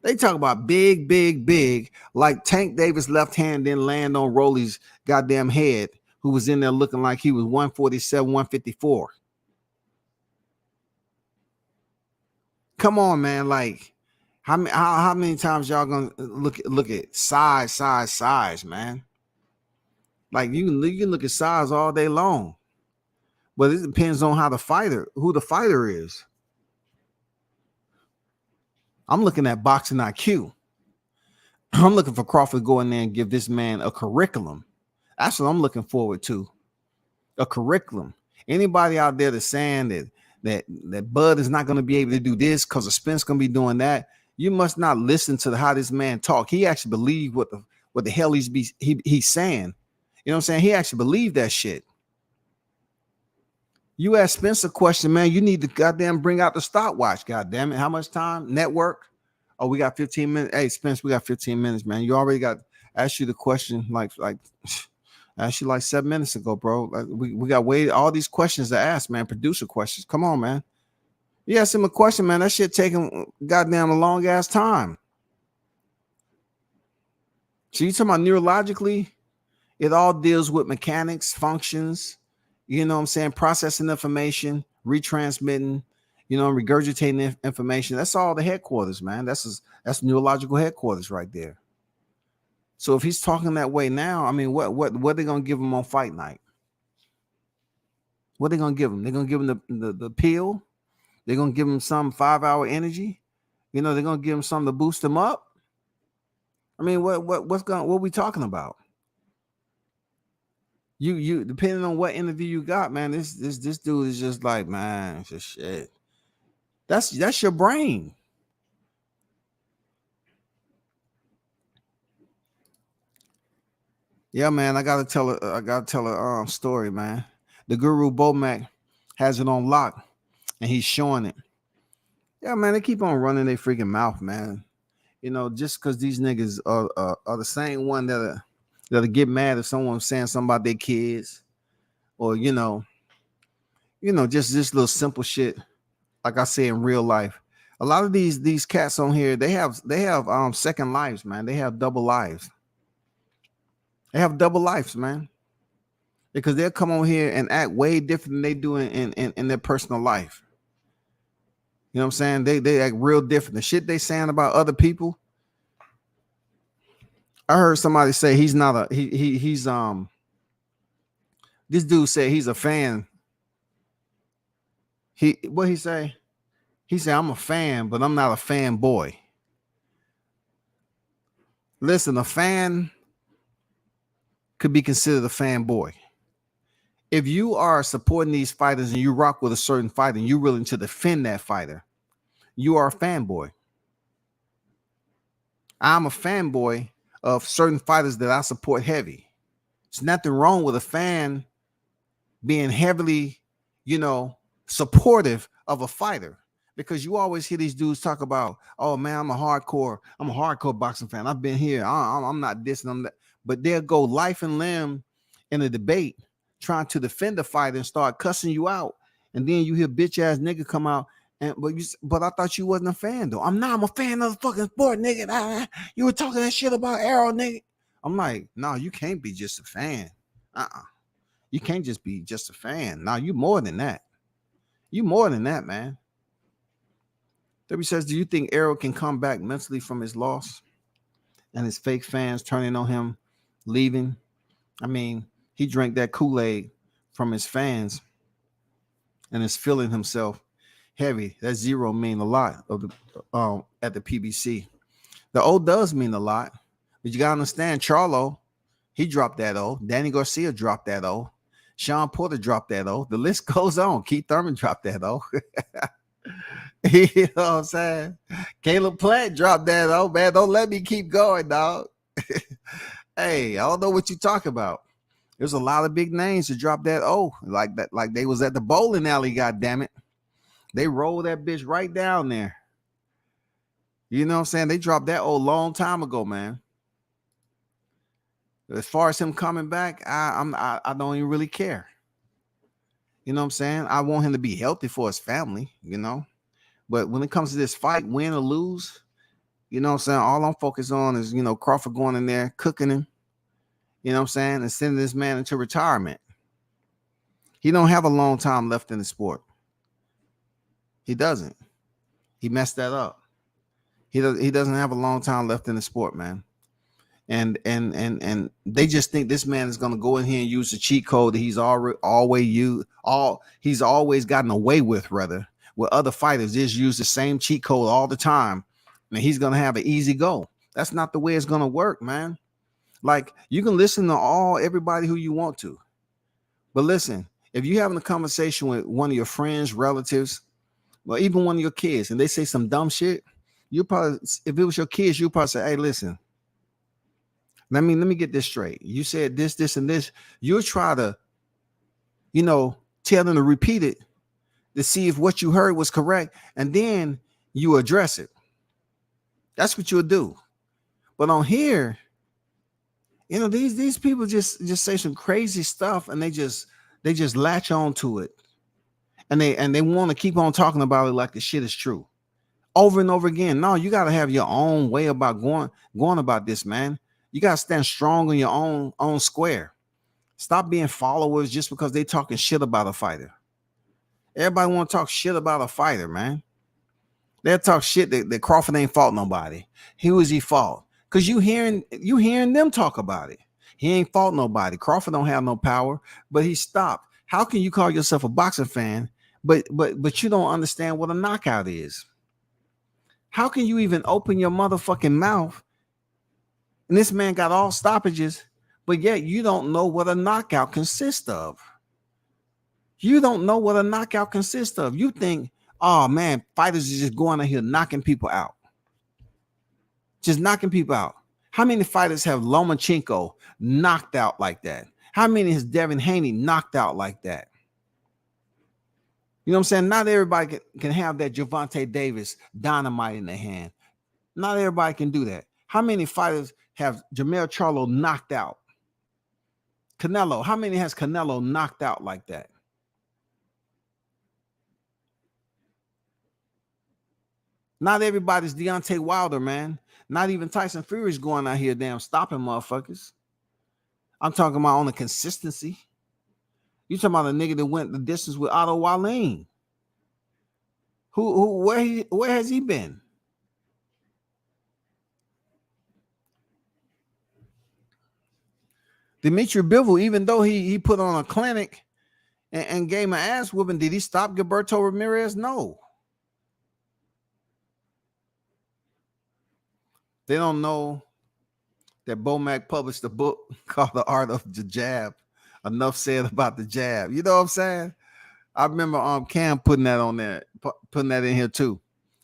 [SPEAKER 2] They talk about big, big, big, like Tank Davis' left hand didn't land on Rolly's goddamn head, who was in there looking like he was 147, 154. Come on, man. Like, how many times y'all gonna look at size, man? Like you can look at size all day long, but it depends on who the fighter is. I'm looking at boxing IQ. I'm looking for Crawford to go in there and give this man a curriculum. That's what I'm looking forward to. A curriculum. Anybody out there that's saying that Bud is not going to be able to do this because of Spence going to be doing that, you must not listen to how this man talk. He actually believe what the hell he's saying. You know what I'm saying? He actually believed that shit. You ask Spence a question, man, you need to goddamn bring out the stopwatch. Goddamn it. How much time? Network? Oh, we got 15 minutes. Hey, Spence, we got 15 minutes, man. You already got asked you the question like asked you like 7 minutes ago, bro. Like, we got all these questions to ask, man. Producer questions. Come on, man. You ask him a question, man. That shit taking goddamn a long ass time. So you talking about neurologically? It all deals with mechanics, functions, you know what I'm saying? Processing information, retransmitting, regurgitating information. That's all the headquarters, man. That's neurological headquarters right there. So if he's talking that way now, I mean, what are they gonna give him on fight night? What are they gonna give him? They're gonna give him the pill. They're gonna give him some 5-hour energy. They're gonna give him something to boost him up. I mean, what are we talking about? You depending on what interview you got, man, this dude is just like, man, it's just shit. That's your brain. Yeah, man, I gotta tell a story, man. The Guru Bomac has it on lock, and he's showing it. Yeah, man, they keep on running their freaking mouth, man. Just because these niggas are the same one that'll get mad if someone's saying something about their kids, or just this little simple shit. Like I say in real life, a lot of these cats on here, they have second lives, man. They have double lives. They have double lives, man, because they'll come on here and act way different than they do in their personal life. You know what I'm saying? They act real different. The shit they saying about other people. I heard somebody say he's not he's this dude said he's a fan. What he say? He said, I'm a fan, but I'm not a fanboy. Listen, a fan could be considered a fanboy. If you are supporting these fighters and you rock with a certain fighter and you're willing to defend that fighter, you are a fanboy. I'm a fanboy of certain fighters that I support heavy. There's nothing wrong with a fan being heavily, supportive of a fighter, because you always hear these dudes talk about, oh man, I'm a hardcore boxing fan. I've been here. I'm not this and I'm that. But they'll go life and limb in a debate trying to defend the fighter and start cussing you out. And then you hear bitch ass nigga come out but I thought you wasn't a fan though. I'm a fan of the fucking sport, nigga. You were talking that shit about Errol, nigga. I'm like, no, you can't be just a fan. You can't just be just a fan. No, you more than that. You more than that, man. Debbie says, do you think Errol can come back mentally from his loss and his fake fans turning on him, leaving? I mean, he drank that Kool-Aid from his fans and is feeling himself heavy. That zero mean a lot of the at the PBC. The O does mean a lot, but you gotta understand, Charlo, he dropped that O. Danny Garcia dropped that O. Sean Porter dropped that O. The list goes on. Keith Thurman dropped that O. You know what I'm saying? Caleb Plant dropped that O, man. Don't let me keep going, dog. Hey, I don't know what you talk about. There's a lot of big names to drop that like that, like they was at the bowling alley. God damn it, they rolled that bitch right down there. You know what I'm saying? They dropped that long time ago, man. As far as him coming back, I don't even really care. You know what I'm saying? I want him to be healthy for his family, you know. But when it comes to this fight, win or lose, you know what I'm saying? All I'm focused on is, Crawford going in there, cooking him, you know what I'm saying, and sending this man into retirement. He don't have a long time left in the sport. He doesn't. He messed that up. He doesn't have a long time left in the sport, man. And they just think this man is gonna go in here and use the cheat code that he's he's always gotten away with, rather, with other fighters just use the same cheat code all the time, and he's gonna have an easy go. That's not the way it's gonna work, man. Like, you can listen to everybody who you want to, but listen, if you're having a conversation with one of your friends, relatives, or even one of your kids, and they say some dumb shit, you probably, if it was your kids, you probably say, "Hey, listen. Let me get this straight. You said this, this, and this." You'll try to, tell them to repeat it to see if what you heard was correct, and then you address it. That's what you'll do. But on here, these people just say some crazy stuff, and they just latch on to it, and they want to keep on talking about it like the shit is true, over and over again. No, you got to have your own way about going about this, man. You got to stand strong on your own square. Stop being followers just because they talking shit about a fighter. Everybody want to talk shit about a fighter, man. They'll talk shit that Crawford ain't fought nobody. Who is he fought? Because you hearing them talk about it. He ain't fought nobody. Crawford don't have no power, but he stopped. How can you call yourself a boxing fan, but you don't understand what a knockout is? How can you even open your motherfucking mouth? And this man got all stoppages, but yet you don't know what a knockout consists of. You don't know what a knockout consists of. You think, oh man, fighters are just going out here knocking people out. Just knocking people out. How many fighters have Lomachenko knocked out like that? How many has Devin Haney knocked out like that? You know what I'm saying? Not everybody can have that Gervonta Davis dynamite in their hand. Not everybody can do that. How many fighters have Jermell Charlo knocked out? Canelo. How many has Canelo knocked out like that? Not everybody's Deontay Wilder, man. Not even Tyson Fury's going out here damn stopping motherfuckers. I'm talking about on the consistency. You talking about a nigga that went the distance with Otto Wallin. Where has he been? Dimitri Bivol, even though he put on a clinic and gave him an ass whooping, did he stop Gilberto Ramirez? No. They don't know that Bomac published a book called The Art of the Jab. Enough said about the jab. You know what I'm saying? I remember Cam putting that on there, putting that in here too.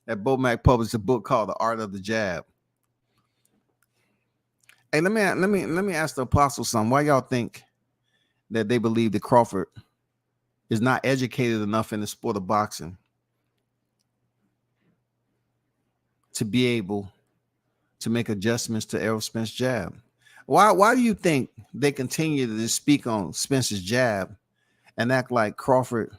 [SPEAKER 2] That Bomac published a book called The Art of the Jab. Hey, let me ask the Apostle something. Why y'all think that they believe that Crawford is not educated enough in the sport of boxing to be able to make adjustments to Errol Spence jab? Why do you think they continue to speak on Spence's jab and act like Crawford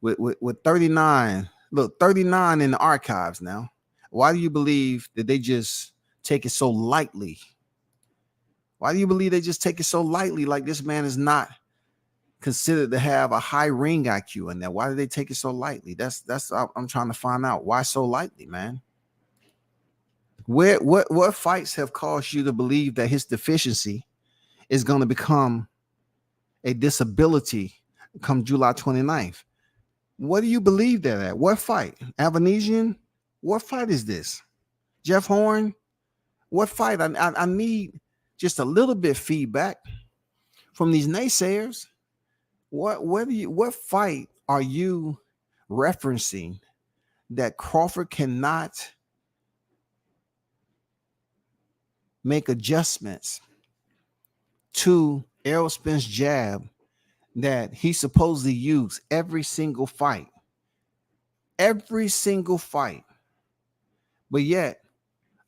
[SPEAKER 2] with 39? Look, 39 in the archives now. Why do you believe that they just take it so lightly? Why do you believe they just take it so lightly? Like this man is not considered to have a high ring IQ in there. Why do they take it so lightly? That's I'm trying to find out. Why so lightly, man? What fights have caused you to believe that his deficiency is going to become a disability come July 29th? What do you believe that at? What fight? Avanesian? What fight is this? Jeff Horn? What fight? I need just a little bit feedback from these naysayers. What fight are you referencing that Crawford cannot make adjustments to Errol Spence jab that he supposedly used every single fight. Every single fight. But yet,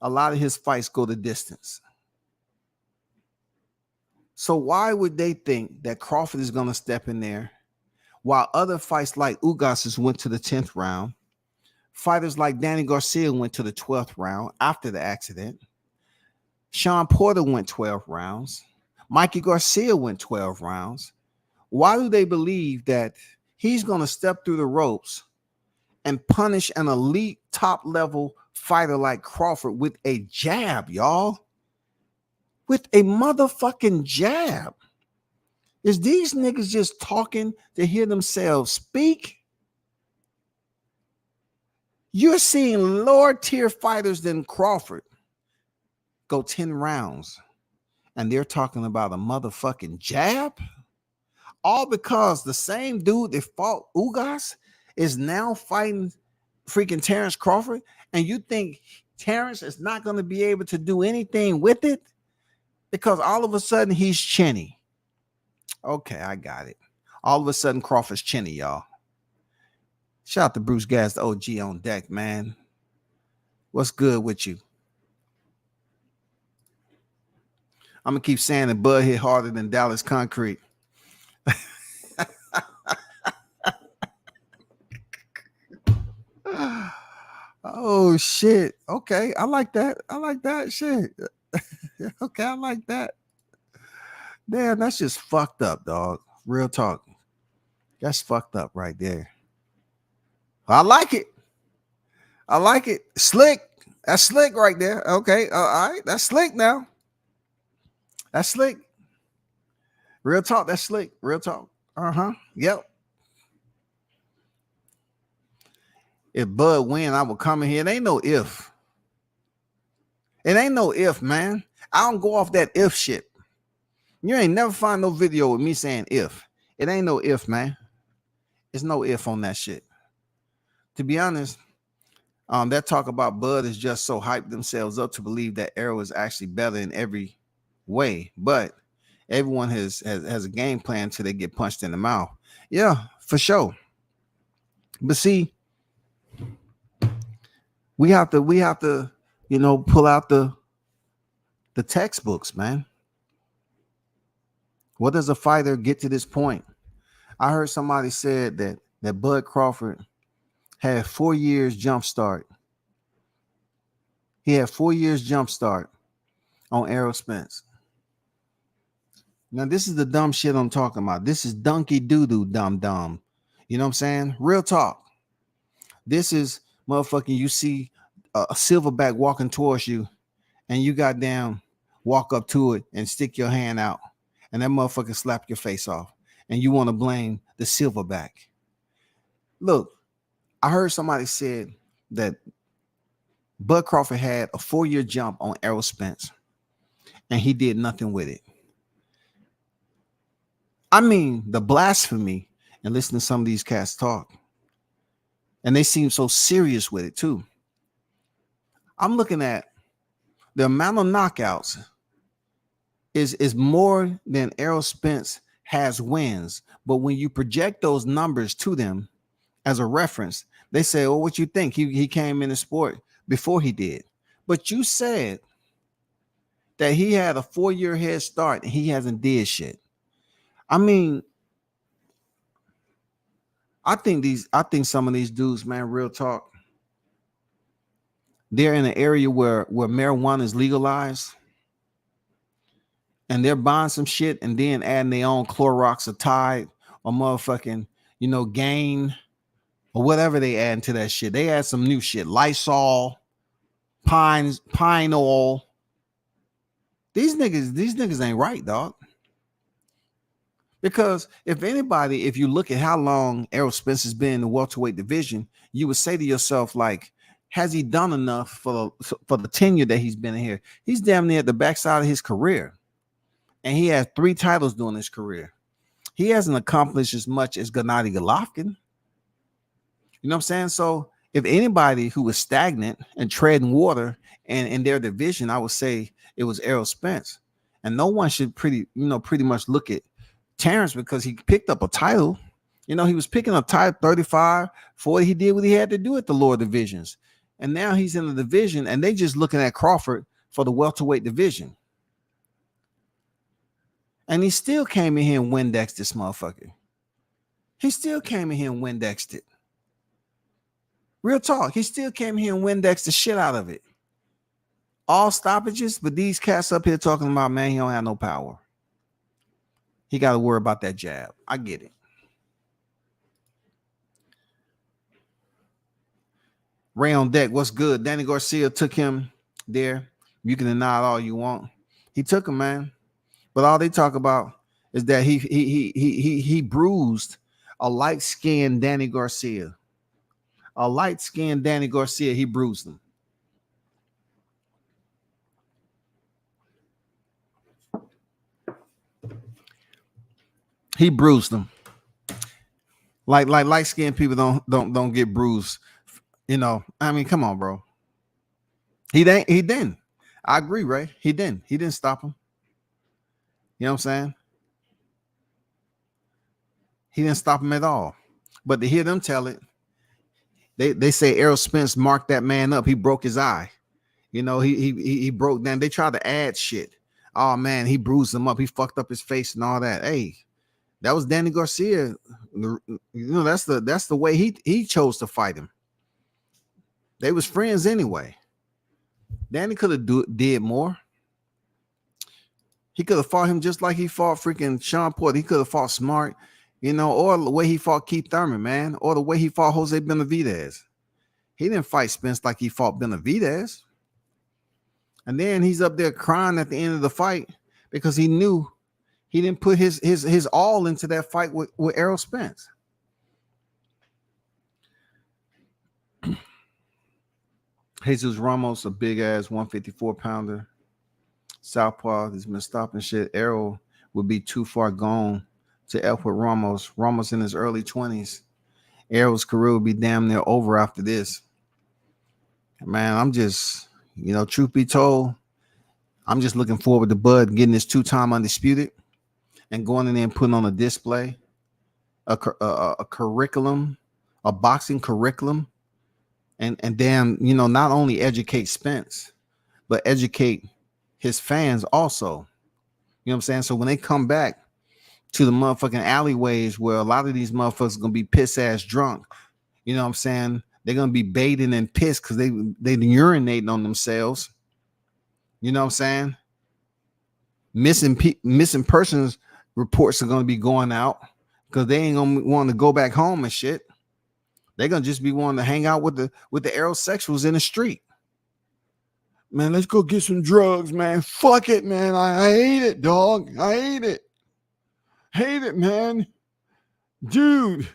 [SPEAKER 2] a lot of his fights go the distance. So why would they think that Crawford is going to step in there while other fights like Ugas's went to the 10th round? Fighters like Danny Garcia went to the 12th round after the accident. Sean Porter went 12 rounds. Mikey Garcia went 12 rounds. Why do they believe that he's going to step through the ropes and punish an elite top-level fighter like Crawford with a jab, y'all? With a motherfucking jab. Is these niggas just talking to hear themselves speak? You're seeing lower tier fighters than Crawford go 10 rounds, and they're talking about a motherfucking jab? All because the same dude that fought Ugas is now fighting freaking Terrence Crawford, and you think Terrence is not going to be able to do anything with it because all of a sudden he's chinny. Okay, I got it. All of a sudden Crawford's chinny, y'all. Shout out to Bruce Gas, the OG on deck, man. What's good with you? I'm going to keep saying that Bud hit harder than Dallas Concrete. Oh, shit. Okay, I like that. I like that shit. Okay, I like that. Damn, that's just fucked up, dog. Real talk. That's fucked up right there. I like it. I like it. Slick. That's slick right there. Okay. All right. That's slick now. That's slick. Real talk. That's slick. Real talk. Yep. If Bud win, I will come in here. It ain't no if. It ain't no if, man. I don't go off that if shit. You ain't never find no video with me saying if. It ain't no if, man. It's no if on that shit. To be honest, that talk about Bud is just so hyped themselves up to believe that Errol is actually better in every way. But everyone has a game plan till they get punched in the mouth. Yeah, for sure. But see, we have to, pull out the textbooks, man. What does a fighter get to this point? I heard somebody said that Bud Crawford had 4 years jump start. He had 4 years jump start on Errol Spence. Now, this is the dumb shit I'm talking about. This is donkey doo-doo dumb. You know what I'm saying? Real talk. This is motherfucking, you see a silverback walking towards you and you goddamn walk up to it and stick your hand out and that motherfucker slap your face off and you want to blame the silverback. Look, I heard somebody said that Bud Crawford had a 4-year jump on Errol Spence and he did nothing with it. I mean, the blasphemy, and listen to some of these cats talk. And they seem so serious with it too. I'm looking at the amount of knockouts is more than Errol Spence has wins. But when you project those numbers to them as a reference, they say, oh, what you think? He came in the sport before he did. But you said that he had a 4-year head start and he hasn't did shit. I mean, I think some of these dudes, man, real talk, they're in an area where marijuana is legalized and they're buying some shit and then adding their own Clorox or Tide or motherfucking, Gain or whatever they add into that shit. They add some new shit, Lysol, pine oil. These niggas ain't right, dog. Because if you look at how long Errol Spence has been in the welterweight division, you would say to yourself, like, has he done enough for the tenure that he's been in here? He's damn near at the backside of his career. And he has 3 titles during his career. He hasn't accomplished as much as Gennady Golovkin. You know what I'm saying? So if anybody who was stagnant and treading water and in their division, I would say it was Errol Spence. And no one should pretty much look at Terrence because he picked up a title. He was picking up title 35, 40. He did what he had to do at the lower divisions. And now he's in the division, and they just looking at Crawford for the welterweight division. And he still came in here and Windexed this motherfucker. He still came in here and Windexed it. Real talk. He still came here and Windexed the shit out of it. All stoppages, but these cats up here talking about, man, he don't have no power. He got to worry about that jab. I get it. Ray on deck. What's good? Danny Garcia took him there. You can deny it all you want. He took him, man. But all they talk about is that he bruised a light-skinned Danny Garcia. A light-skinned Danny Garcia, he bruised him. He bruised him. Like light-skinned people don't get bruised. I mean, come on, bro. He didn't. I agree, Ray. He didn't stop him. You know what I'm saying? He didn't stop him at all. But to hear them tell it, they say Errol Spence marked that man up. He broke his eye. He broke down. They tried to add shit. Oh man, he bruised him up. He fucked up his face and all that. Hey, that was Danny Garcia. That's the way he chose to fight him. They was friends anyway. Danny could have did more. He could have fought him just like he fought freaking Sean Porter. He could have fought smart, or the way he fought Keith Thurman, man, or the way he fought Jose Benavidez. He didn't fight Spence like he fought Benavidez. And then he's up there crying at the end of the fight because he knew he didn't put his all into that fight with Errol Spence. Jesus Ramos, a big ass 154 pounder. Southpaw has been stopping shit. Errol would be too far gone to F with Ramos. Ramos in his early 20s. Errol's career would be damn near over after this. Man, I'm just, truth be told, I'm just looking forward to Bud getting his 2-time undisputed and going in there and putting on a display, a curriculum, a boxing curriculum, and then, not only educate Spence, but educate his fans also. You know what I'm saying? So when they come back to the motherfucking alleyways where a lot of these motherfuckers are gonna be piss ass drunk, you know what I'm saying? They're gonna be bathing and pissed because they urinating on themselves. You know what I'm saying? Missing persons reports are gonna be going out because they ain't gonna want to go back home and shit. They're gonna just be wanting to hang out with the aerosexuals in the street. Man, let's go get some drugs, man. Fuck it, man. I hate it, dog. I hate it. Hate it, man. Dude.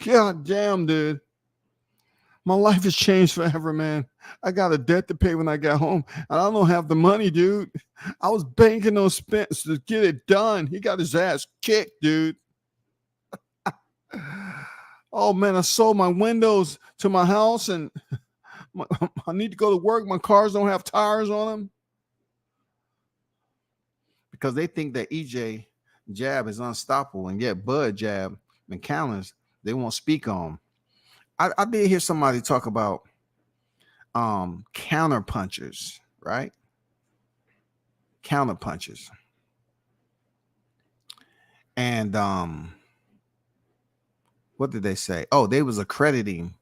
[SPEAKER 2] God damn, dude. My life has changed forever, man. I got a debt to pay when I got home, and I don't have the money, dude. I was banking on Spence to get it done. He got his ass kicked, dude. Oh, man, I sold my windows to my house, and I need to go to work. My cars don't have tires on them. Because they think that EJ jab is unstoppable, and yet Bud jab and counters, they won't speak on. I did hear somebody talk about counter punchers, right? Counter punchers. And what did they say? Oh, they was crediting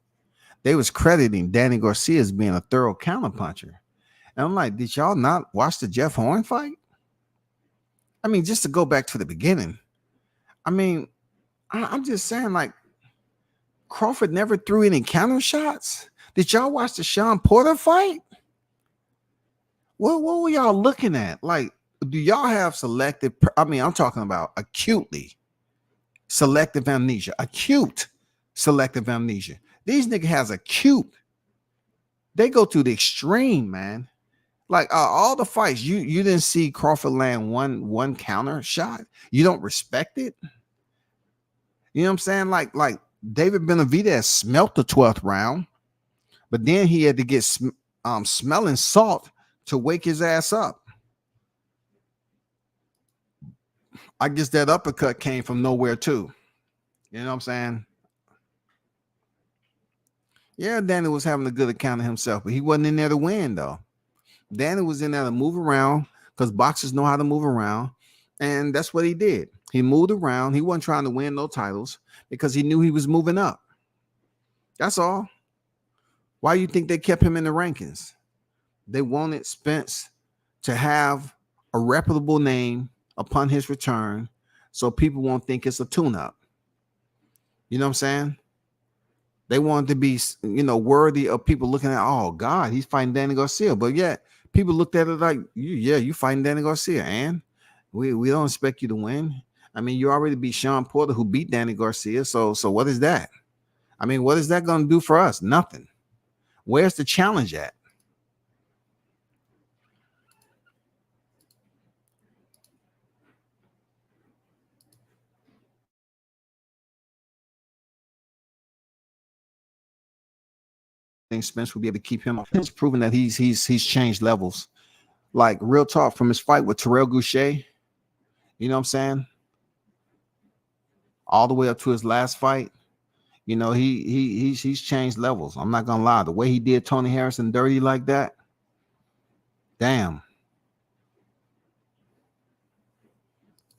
[SPEAKER 2] Danny Garcia as being a thorough counterpuncher. And I'm like, did y'all not watch the Jeff Horn fight? I mean, just to go back to the beginning. I mean, I'm just saying, like, Crawford never threw any counter shots. Did y'all watch the Sean Porter fight? What were y'all looking at? Like, do y'all have selective? I mean, I'm talking about acutely selective amnesia. Acute selective amnesia. These niggas has acute. They go to the extreme, man. Like all the fights, you didn't see Crawford land one counter shot. You don't respect it. You know what I'm saying? Like David Benavidez smelt the 12th round, but then he had to get smelling salt to wake his ass up. I guess that uppercut came from nowhere too. You know what I'm saying? Yeah, Danny was having a good account of himself, but he wasn't in there to win though. Danny was in there to move around because boxers know how to move around, and that's what he did. He moved around. He wasn't trying to win no titles because he knew he was moving up. That's all. Why do you think they kept him in the rankings? They wanted Spence to have a reputable name upon his return so people won't think it's a tune-up. You know what I'm saying? They wanted to be, worthy of people looking at, oh, God, he's fighting Danny Garcia. But yet, people looked at it like, you fighting Danny Garcia, and we don't expect you to win. I mean, you already beat Sean Porter, who beat Danny Garcia. So what is that? I mean, what is that going to do for us? Nothing. Where's the challenge at? I think Spence will be able to keep him off. He's proven that he's changed levels. Like, real talk, from his fight with Terrell Goucher, you know what I'm saying? All the way up to his last fight, he's changed levels. I'm not gonna lie. The way he did Tony Harrison dirty like that, damn.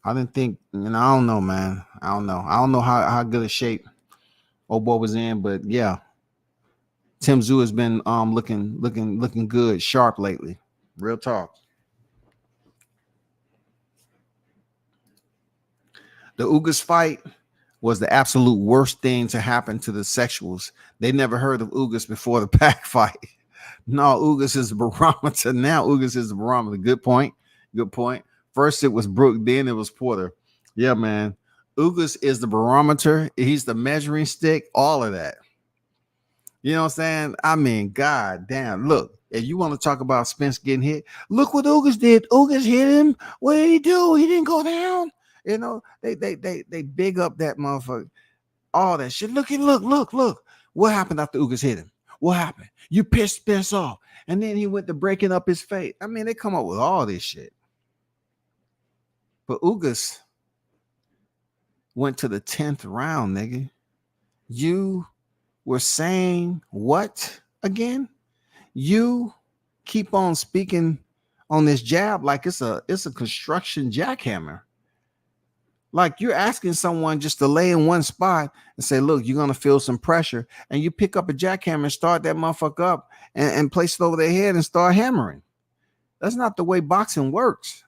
[SPEAKER 2] I didn't think, I don't know, man. I don't know how good a shape old boy was in, but yeah. Tim Tszyu has been looking good, sharp lately. Real talk. The Ugas fight was the absolute worst thing to happen to the sexuals. They never heard of Ugas before the Pac fight. No, Ugas is a barometer. Now Ugas is a barometer. Good point. First it was Brook, then it was Porter. Yeah, man. Ugas is the barometer. He's the measuring stick, all of that. You know what I'm saying? I mean, God damn. Look, if you want to talk about Spence getting hit, look what Ugas did. Ugas hit him. What did he do? He didn't go down. They big up that motherfucker. All that shit. Look. What happened after Ugas hit him? What happened? You pissed Spence off. And then he went to breaking up his face. I mean, they come up with all this shit. But Ugas went to the 10th round, nigga. You were saying what again? You keep on speaking on this jab like it's a construction jackhammer. Like, you're asking someone just to lay in one spot and say, look, you're gonna feel some pressure, and you pick up a jackhammer and start that motherfucker up and place it over their head and start hammering. That's not the way boxing works.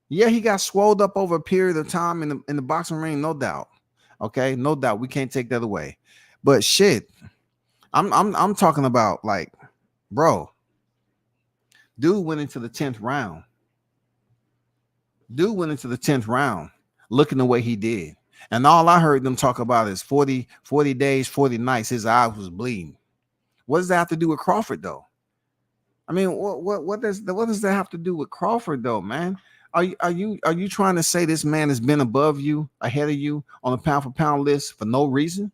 [SPEAKER 2] Yeah, he got swolled up over a period of time in the boxing ring, no doubt. Okay, no doubt. We can't take that away. But shit, I'm talking about, like, bro, dude went into the 10th round. Looking the way he did. And all I heard them talk about is 40 days, 40 nights. His eyes was bleeding. What does that have to do with Crawford, though? I mean, what does that have to do with Crawford, though, man? Are you trying to say this man has been above you, ahead of you on a pound for pound list for no reason?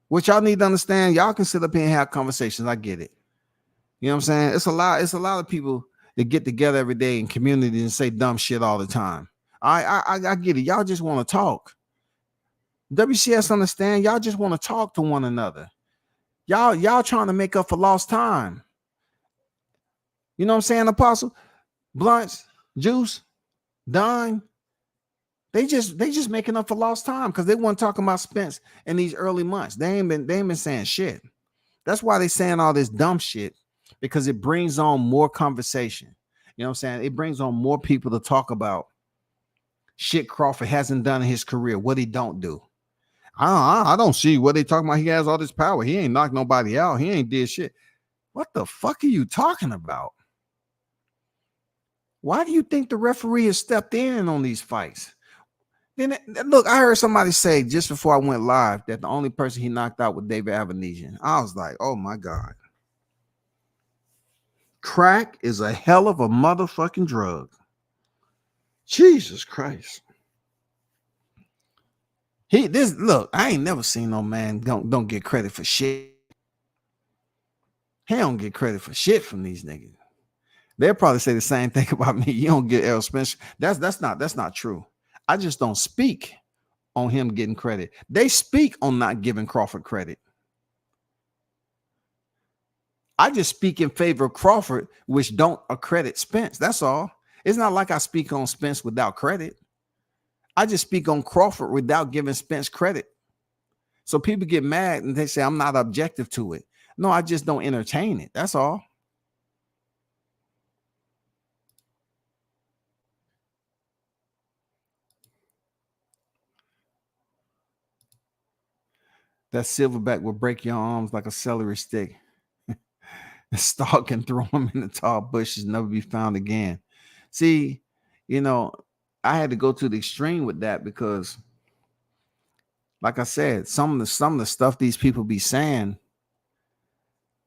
[SPEAKER 2] What y'all need to understand, y'all can sit up here and have conversations. I get it. You know what I'm saying? It's a lot of people that get together every day in community and say dumb shit all the time. I get it. Y'all just want to talk. WCS understand. Y'all just want to talk to one another. Y'all trying to make up for lost time. You know what I'm saying, Apostle? Blunts, Juice, Don. They just making up for lost time because they weren't talking about Spence in these early months. They ain't been saying shit. That's why they saying all this dumb shit, because it brings on more conversation. You know what I'm saying? It brings on more people to talk about shit Crawford hasn't done in his career, what he don't do. I don't see what they talking about. He has all this power. He ain't knocked nobody out. He ain't did shit. What the fuck are you talking about? Why do you think the referee has stepped in on these fights? Then look, I heard somebody say just before I went live that the only person he knocked out was David Avanesian. I was like, oh my God. Crack is a hell of a motherfucking drug. Jesus Christ. Look, I ain't never seen no man don't get credit for shit. He don't get credit for shit from these niggas. They'll probably say the same thing about me. You don't get Errol Spence. That's not true. I just don't speak on him getting credit. They speak on not giving Crawford credit. I just speak in favor of Crawford, which don't accredit Spence. That's all. It's not like I speak on Spence without credit. I just speak on Crawford without giving Spence credit. So people get mad and they say I'm not objective to it. No, I just don't entertain it. That's all. That silverback will break your arms like a celery stick. Stalk and throw them in the tall bushes, never be found again. See, I had to go to the extreme with that because, like I said, some of the stuff these people be saying,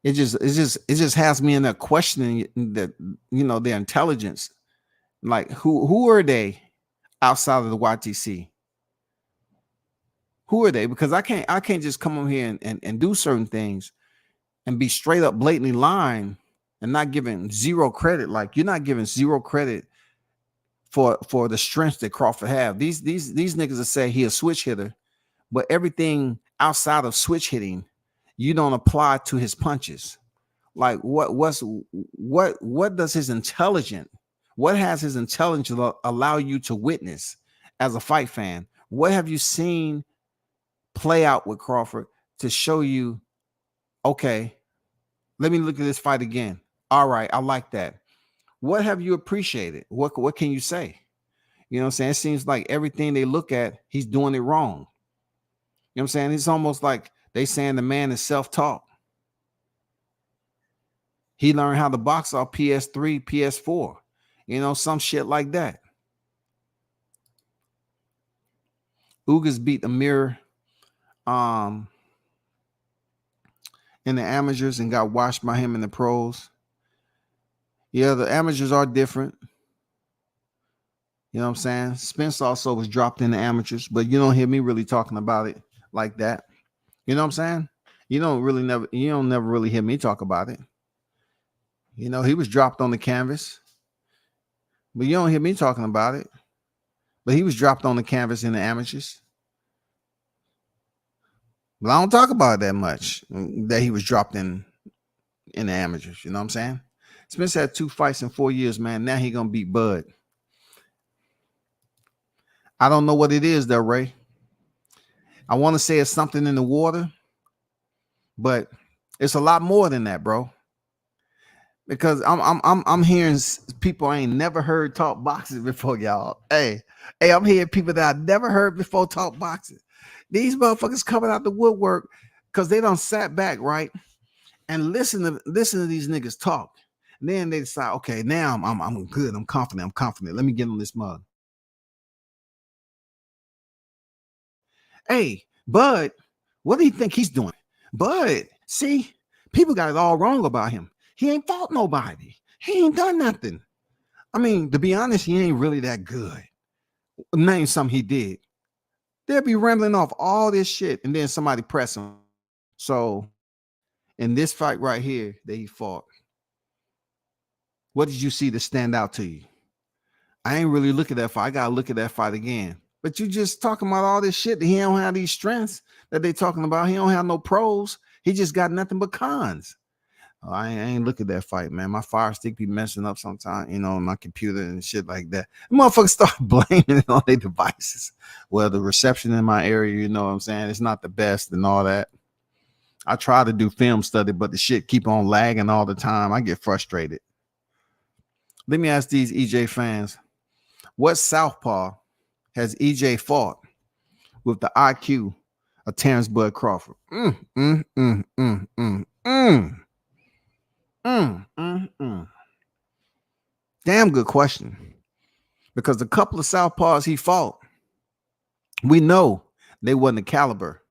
[SPEAKER 2] it just has me in there questioning that their intelligence. Like who are they outside of the YTC? Who are they? Because I can't just come over here and do certain things and be straight up blatantly lying and not giving zero credit. Like you're not giving zero credit for the strengths that Crawford have. These niggas will say he a switch hitter, but everything outside of switch hitting, you don't apply to his punches. Like what does his intelligence, what has his intelligence allow you to witness as a fight fan? What have you seen play out with Crawford to show you, okay, let me look at this fight again. All right, I like that. What have you appreciated? What can you say? You know what I'm saying? It seems like everything they look at, he's doing it wrong. You know what I'm saying? It's almost like they saying the man is self-taught. He learned how to box off PS3, PS4, some shit like that. Ugas beat Amir in the amateurs and got washed by him in the pros. Yeah, the amateurs are different. You know what I'm saying? Spence also was dropped in the amateurs, but you don't hear me really talking about it like that. You know what I'm saying? You don't never really hear me talk about it. He was dropped on the canvas, but you don't hear me talking about it. But he was dropped on the canvas in the amateurs. But I don't talk about it that much, that he was dropped in the amateurs. You know what I'm saying? Spence had 2 fights in 4 years, man. Now he gonna beat Bud. I don't know what it is, though, Ray. I want to say it's something in the water, but it's a lot more than that, bro. Because I'm hearing people I ain't never heard talk boxing before, y'all. Hey, I'm hearing people that I never heard before talk boxing. These motherfuckers coming out the woodwork because they done sat back, right, and listen to these niggas talk. And then they decide, okay, now I'm good. I'm confident. Let me get on this mug. Hey, Bud, what do you think he's doing? Bud, see, people got it all wrong about him. He ain't fought nobody. He ain't done nothing. I mean, to be honest, he ain't really that good. Name something he did. They'll be rambling off all this shit, and then somebody press him. So, in this fight right here that he fought, what did you see to stand out to you? I ain't really look at that fight. I gotta look at that fight again. But you just talking about all this shit that he don't have these strengths that they talking about. He don't have no pros. He just got nothing but cons. I ain't look at that fight, man. My fire stick be messing up sometimes, my computer and shit like that. The motherfuckers start blaming it on their devices. Well, the reception in my area, you know what I'm saying, it's not the best and all that. I try to do film study, but the shit keep on lagging all the time. I get frustrated. Let me ask these EJ fans, what southpaw has EJ fought with the IQ of Terrence Bud Crawford? Damn good question. Because the couple of southpaws he fought, we know they wasn't the caliber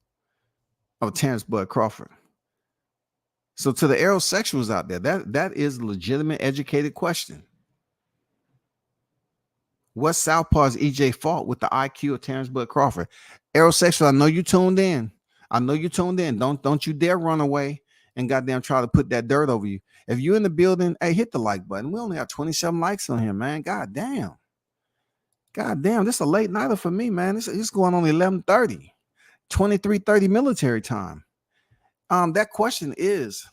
[SPEAKER 2] of Terrence Bud Crawford. So to the aerosexuals out there, that is a legitimate, educated question. What southpaws EJ fought with the IQ of Terrence Bud Crawford? Aerosexual, I know you tuned in. Don't you dare run away and goddamn try to put that dirt over you. If you're in the building, hey, hit the like button. We only have 27 likes on here, man. God damn. God damn, this is a late nighter for me, man. It's going on 11:30, 23:30 military time. That question is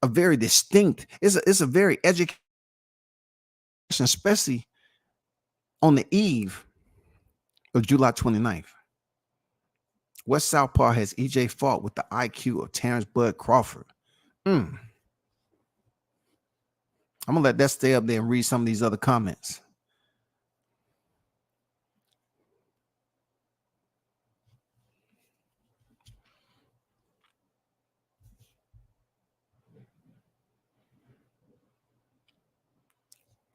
[SPEAKER 2] a very distinct, it's a very educated question, especially on the eve of July 29th. West Southpaw has EJ fought with the IQ of Terrence Bud Crawford. I'm gonna let that stay up there and read some of these other comments.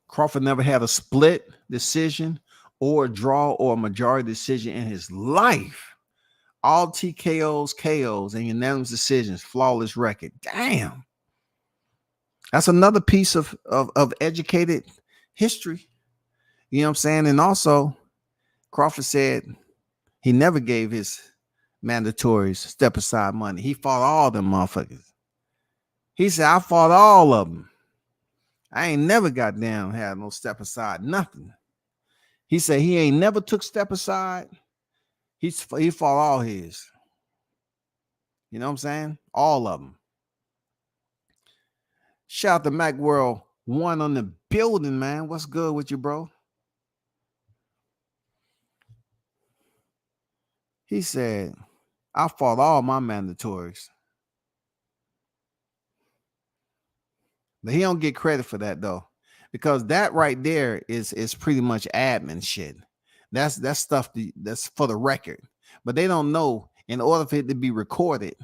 [SPEAKER 2] Crawford never had a split decision or a draw or a majority decision in his life. All TKOs, KOs, and unanimous decisions, flawless record. Damn. That's another piece of educated history. You know what I'm saying? And also, Crawford said he never gave his mandatories step aside money. He fought all them motherfuckers. He said, I fought all of them. I ain't never got down, had no step aside, nothing. He said he ain't never took step aside. He fought all his. You know what I'm saying? All of them. Shout out to Mac World 1 on the building, man. What's good with you, bro? He said, I fought all my mandatories. But he don't get credit for that though, because that right there is pretty much admin shit. That's stuff that's for the record. But they don't know, in order for it to be recorded,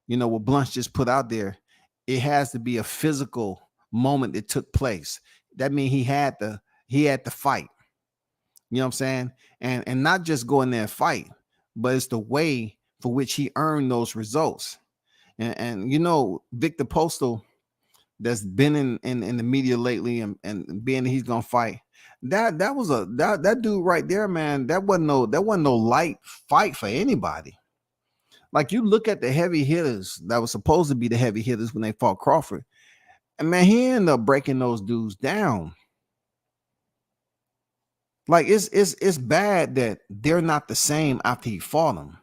[SPEAKER 2] you know, what Blunt's just put out there, it has to be a physical moment that took place. That means he had to fight. You know what I'm saying? And not just go in there and fight, but it's the way for which he earned those results. And you know, Victor Postal, that's been in the media lately and being he's gonna fight. That dude right there, man. That wasn't no light fight for anybody. Like, you look at the heavy hitters that was supposed to be the heavy hitters when they fought Crawford, and man, he ended up breaking those dudes down. Like, it's bad that they're not the same after he fought them,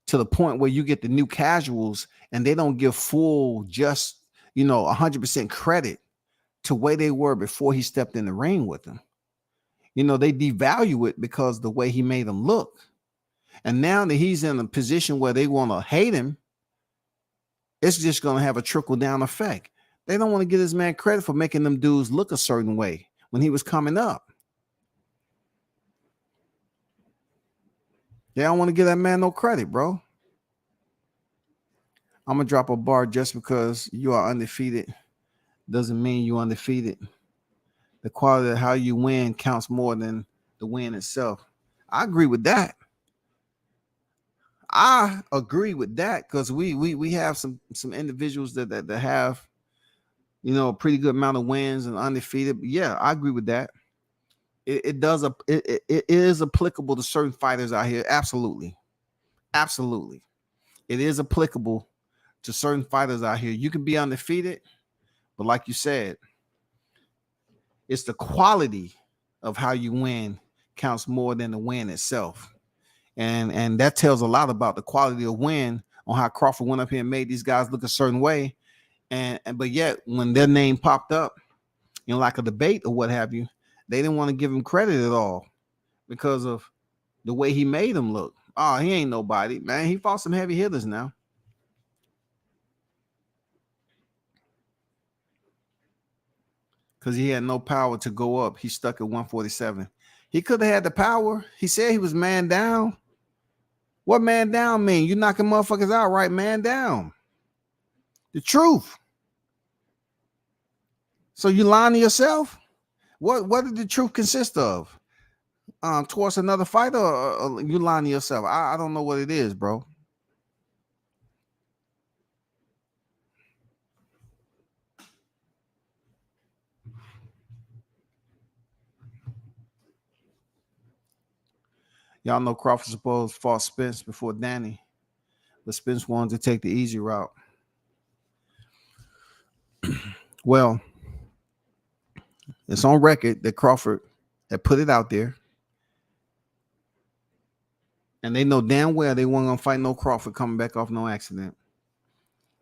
[SPEAKER 2] to the point where you get the new casuals and they don't give full, just, you know, 100% credit to where they were before he stepped in the ring with them. You know, they devalue it because the way he made them look. And now that he's in a position where they want to hate him, it's just going to have a trickle down effect. They don't want to give this man credit for making them dudes look a certain way when he was coming up. They don't want to give that man no credit, bro. I'm going to drop a bar: just because you are undefeated doesn't mean you're undefeated. The quality of how you win counts more than the win itself. I agree with that. I agree with that, because we have some individuals that have, you know, a pretty good amount of wins and undefeated. Yeah, I agree with that. It is applicable to certain fighters out here. Absolutely. It is applicable to certain fighters out here. You can be undefeated, but like you said, it's the quality of how you win counts more than the win itself. And that tells a lot about the quality of win, on how Crawford went up here and made these guys look a certain way. But yet, when their name popped up in like a debate or what have you, they didn't want to give him credit at all because of the way he made him look. Oh, he ain't nobody, man. He fought some heavy hitters now. Because he had no power to go up. He stuck at 147. He could have had the power. He said he was man down. What man down mean? You knocking motherfuckers out, right? Man down. The truth. So you lying to yourself? What did the truth consist of? Towards another fighter, or you lying to yourself? I don't know what it is, bro. Y'all know Crawford supposed fought Spence before Danny, but Spence wanted to take the easy route. Well, it's on record that Crawford had put it out there, and they know damn well they weren't gonna fight no Crawford coming back off no accident.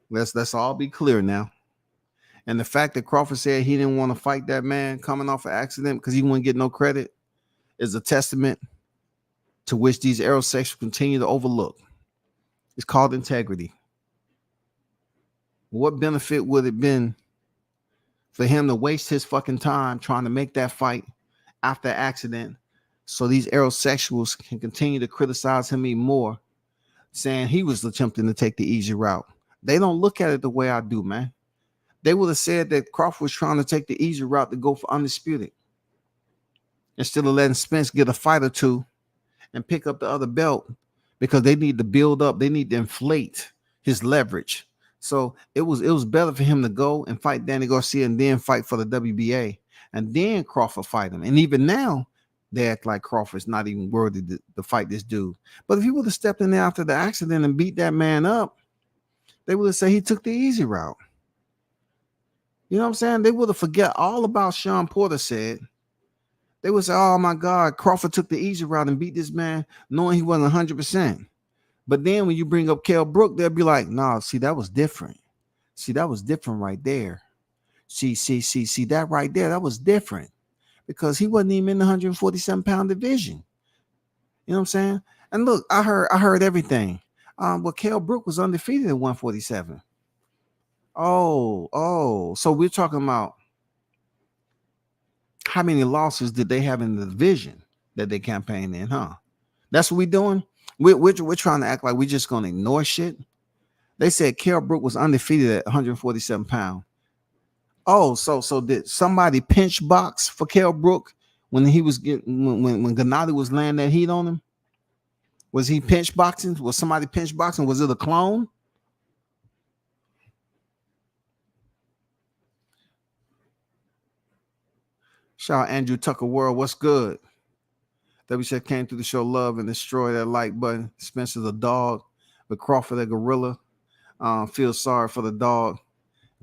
[SPEAKER 2] Let's all be clear now. And the fact that Crawford said he didn't want to fight that man coming off an accident because he wouldn't get no credit is a testament to which these aerosexuals continue to overlook. It's called integrity. What benefit would it been for him to waste his fucking time trying to make that fight after accident so these aerosexuals can continue to criticize him even more, saying he was attempting to take the easy route? They don't look at it the way I do, man. They would have said that Crawford was trying to take the easy route to go for undisputed instead of letting Spence get a fight or two and pick up the other belt, because they need to build up, they need to inflate his leverage. So it was better for him to go and fight Danny Garcia and then fight for the WBA and then Crawford fight him. And even now, they act like Crawford's not even worthy to fight this dude. But if he would have stepped in there after the accident and beat that man up, they would have said he took the easy route. You know what I'm saying? They would have forget all about Sean Porter said. They would say, oh my God, Crawford took the easy route and beat this man knowing he wasn't 100%. But then when you bring up Kell Brook, they'll be like, nah, see, that was different. See, that was different right there. See, that right there, that was different. Because he wasn't even in the 147-pound division. You know what I'm saying? And look, I heard everything. Well, Kell Brook was undefeated at 147. Oh, so we're talking about how many losses did they have in the division that they campaigned in, huh? That's what we're doing. We're trying to act like we're just gonna ignore shit. They said Kell Brook was undefeated at 147 pounds. Oh, so did somebody pinch box for Kell Brook when he was getting when Gennady was laying that heat on him? Was he pinch boxing? Was somebody pinch boxing? Was it a clone? Shout out Andrew Tucker World. What's good? WC came through the show love and destroy that like button. Spencer's a dog, but Crawford a gorilla. Feel sorry for the dog.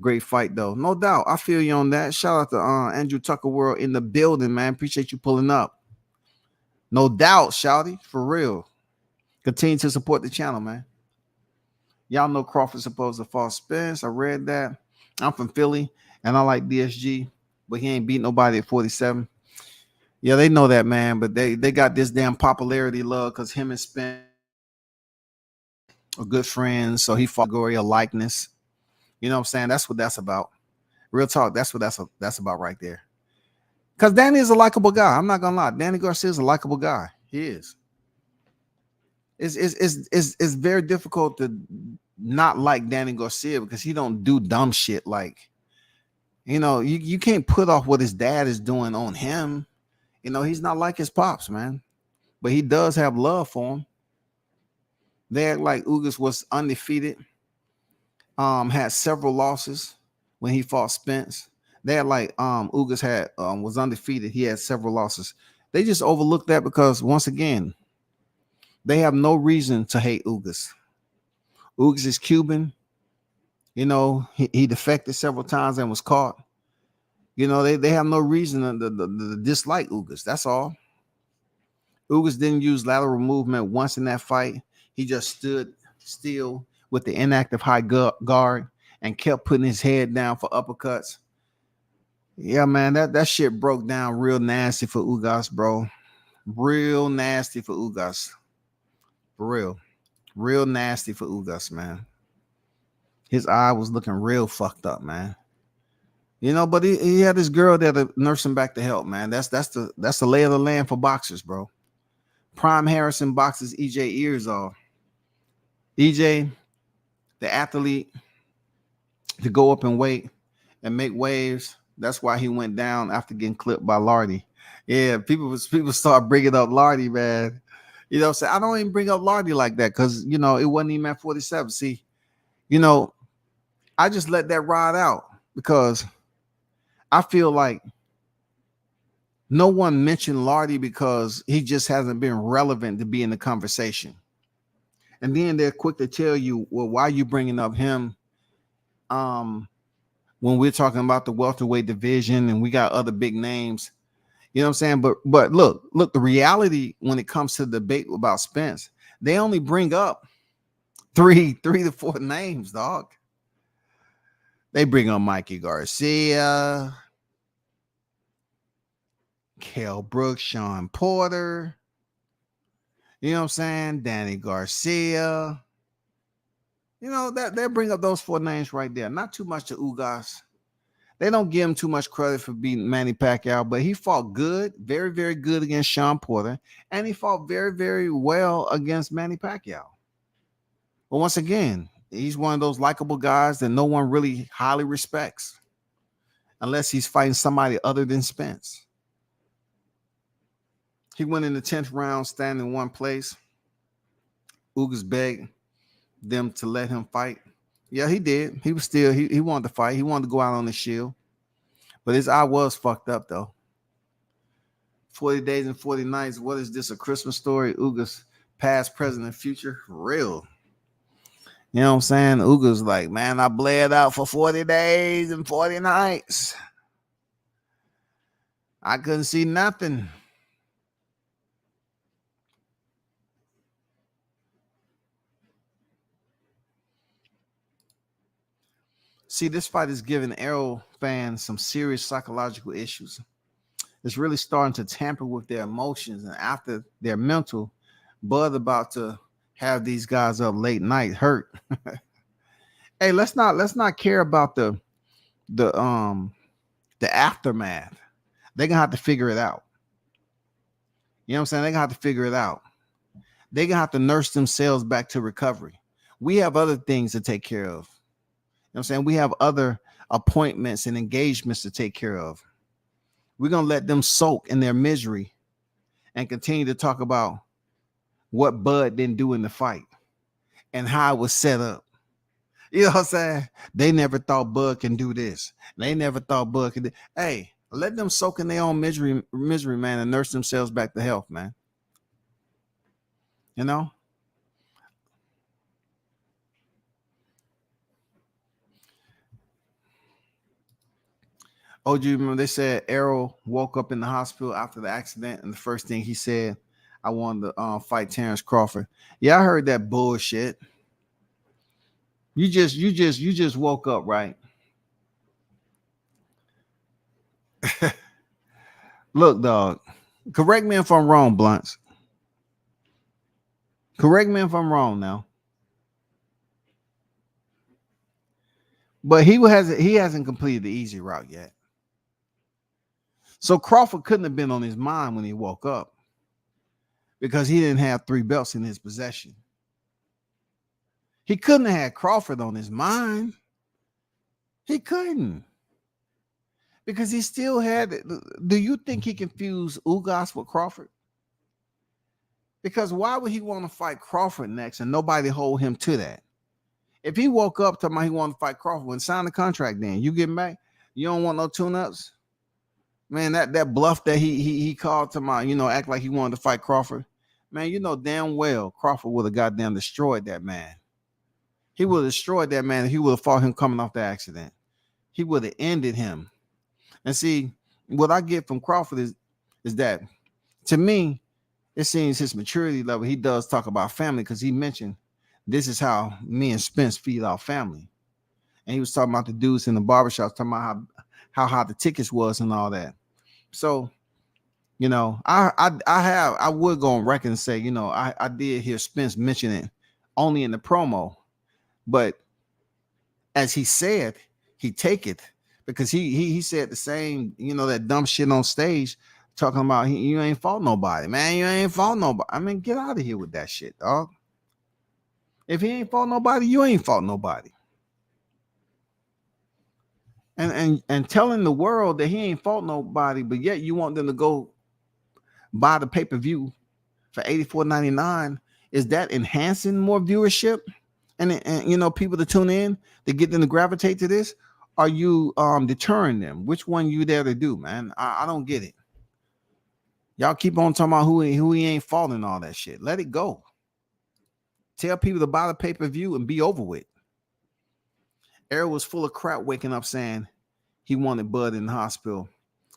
[SPEAKER 2] Great fight though, no doubt. I feel you on that. Shout out to Andrew Tucker World in the building, man. Appreciate you pulling up. No doubt, Shouty, for real. Continue to support the channel, man. Y'all know Crawford's supposed to fall Spence. I read that. I'm from Philly and I like DSG, but he ain't beat nobody at 47. Yeah, they know that, man, but they got this damn popularity love because him and Spence are good friends. So he fought Gory a likeness. You know what I'm saying? That's what that's about. Real talk. That's what that's about right there. Because Danny is a likable guy. I'm not gonna lie. Danny Garcia is a likable guy. He is. It's very difficult to not like Danny Garcia because he don't do dumb shit. Like, you know, you can't put off what his dad is doing on him. You know, he's not like his pops, man. But he does have love for him. They act like Ugas was undefeated. Had several losses when he fought Spence. They had like Ugas had was undefeated. He had several losses. They just overlooked that because once again, they have no reason to hate Ugas. Ugas is Cuban. You know, he defected several times and was caught. You know, they have no reason to dislike Ugas. That's all. Ugas didn't use lateral movement once in that fight. He just stood still with the inactive high guard and kept putting his head down for uppercuts. Yeah, man, that shit broke down real nasty for Ugas, bro. Real nasty for Ugas. For real. Real nasty for Ugas, man. His eye was looking real fucked up, man. You know, but he had this girl there to nurse him back to health, man. That's the lay of the land for boxers, bro. Prime Harrison boxes EJ ears off. EJ, the athlete, to go up in weight and make waves. That's why he went down after getting clipped by Lardy. Yeah, people start bringing up Lardy, man. You know, so I don't even bring up Lardy like that because, you know, it wasn't even at 47. See, you know, I just let that ride out because I feel like no one mentioned Lardy because he just hasn't been relevant to be in the conversation. And then they're quick to tell you, well, why are you bringing up him? When we're talking about the welterweight division and we got other big names, you know what I'm saying? But look, the reality when it comes to the debate about Spence, they only bring up three to four names, dog. They bring up Mikey Garcia, Kell Brooks, Sean Porter, you know what I'm saying? Danny Garcia. You know, that they bring up those four names right there. Not too much to Ugas. They don't give him too much credit for beating Manny Pacquiao, but he fought good, very, very good against Sean Porter, and he fought very, very well against Manny Pacquiao. But once again, he's one of those likable guys that no one really highly respects unless he's fighting somebody other than Spence. He went in the 10th round standing in one place. Ugas begged them to let him fight. Yeah, he did. He was still, he wanted to fight. He wanted to go out on the shield. But his eye was fucked up, though. 40 days and 40 nights. What is this, a Christmas story? Ugas, past, present, and future. For real. You know what I'm saying? Ugas like, man, I bled out for 40 days and 40 nights. I couldn't see nothing. See, this fight is giving Errol fans some serious psychological issues. It's really starting to tamper with their emotions, and after their mental, Bud about to have these guys up late night hurt. Hey, let's not care about the aftermath. They're gonna have to figure it out. You know what I'm saying? They're gonna have to figure it out. They're gonna have to nurse themselves back to recovery. We have other things to take care of. You know what I'm saying? We have other appointments and engagements to take care of. We're going to let them soak in their misery and continue to talk about what Bud didn't do in the fight and how it was set up. You know what I'm saying? They never thought Bud can do this. They never thought Bud could do. Hey, let them soak in their own misery, man, and nurse themselves back to health, man. You know? Oh, do you remember they said Errol woke up in the hospital after the accident, and the first thing he said, I wanted to fight Terrence Crawford. Yeah, I heard that bullshit. You just woke up, right? Look, dog. Correct me if I'm wrong, Blunts. Correct me if I'm wrong now. But he hasn't completed the easy route yet. So Crawford couldn't have been on his mind when he woke up because he didn't have 3 belts in his possession. He couldn't have had Crawford on his mind. He couldn't. Because he still had it. Do you think he confused Ugas with Crawford? Because why would he want to fight Crawford next and nobody hold him to that? If he woke up talking about he wanted to fight Crawford and sign the contract, then you get back. You don't want no tune-ups? Man, that bluff that he called to my, act like he wanted to fight Crawford. Man, you know damn well Crawford would have goddamn destroyed that man. He would have destroyed that man if he would have fought him coming off the accident. He would have ended him. And see, what I get from Crawford is that, to me, it seems his maturity level, he does talk about family because he mentioned this is how me and Spence feed our family. And he was talking about the dudes in the barbershop, talking about how high the tickets was and all that. So, I would go on record and say, I did hear Spence mention it only in the promo, but as he said, he take it because he said the same, that dumb shit on stage, talking about you ain't fought nobody, man. You ain't fought nobody. I mean, get out of here with that shit, dog. If he ain't fought nobody, you ain't fought nobody. And telling the world that he ain't fought nobody, but yet you want them to go buy the pay-per-view for $84.99, is that enhancing more viewership and people to tune in to get them to gravitate to this? Are you deterring them? Which one you there to do, man? I don't get it. Y'all keep on talking about who he ain't fought and all that shit. Let it go. Tell people to buy the pay-per-view and be over with. Errol was full of crap waking up saying he wanted Bud in the hospital.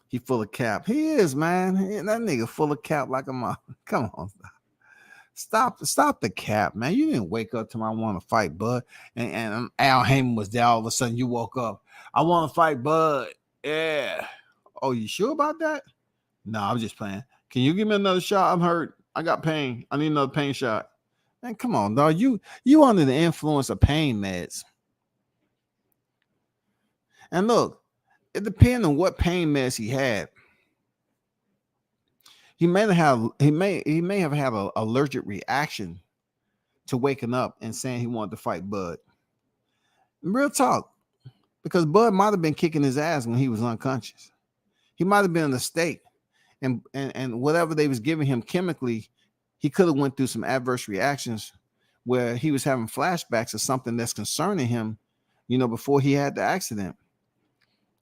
[SPEAKER 2] He full of cap. He is, man. That nigga full of cap like a mother. Come on. Stop the cap, man. You didn't wake up to I want to fight Bud. And Al Heyman was there. All of a sudden you woke up. I want to fight Bud. Yeah. Oh, you sure about that? No, I'm just playing. Can you give me another shot? I'm hurt. I got pain. I need another pain shot. Man, come on, dog. You under the influence of pain meds. And look, it depends on what pain meds he had. He may have had an allergic reaction to waking up and saying he wanted to fight Bud. Real talk, because Bud might have been kicking his ass when he was unconscious. He might have been in a state, and whatever they was giving him chemically, he could have went through some adverse reactions where he was having flashbacks of something that's concerning him, before he had the accident.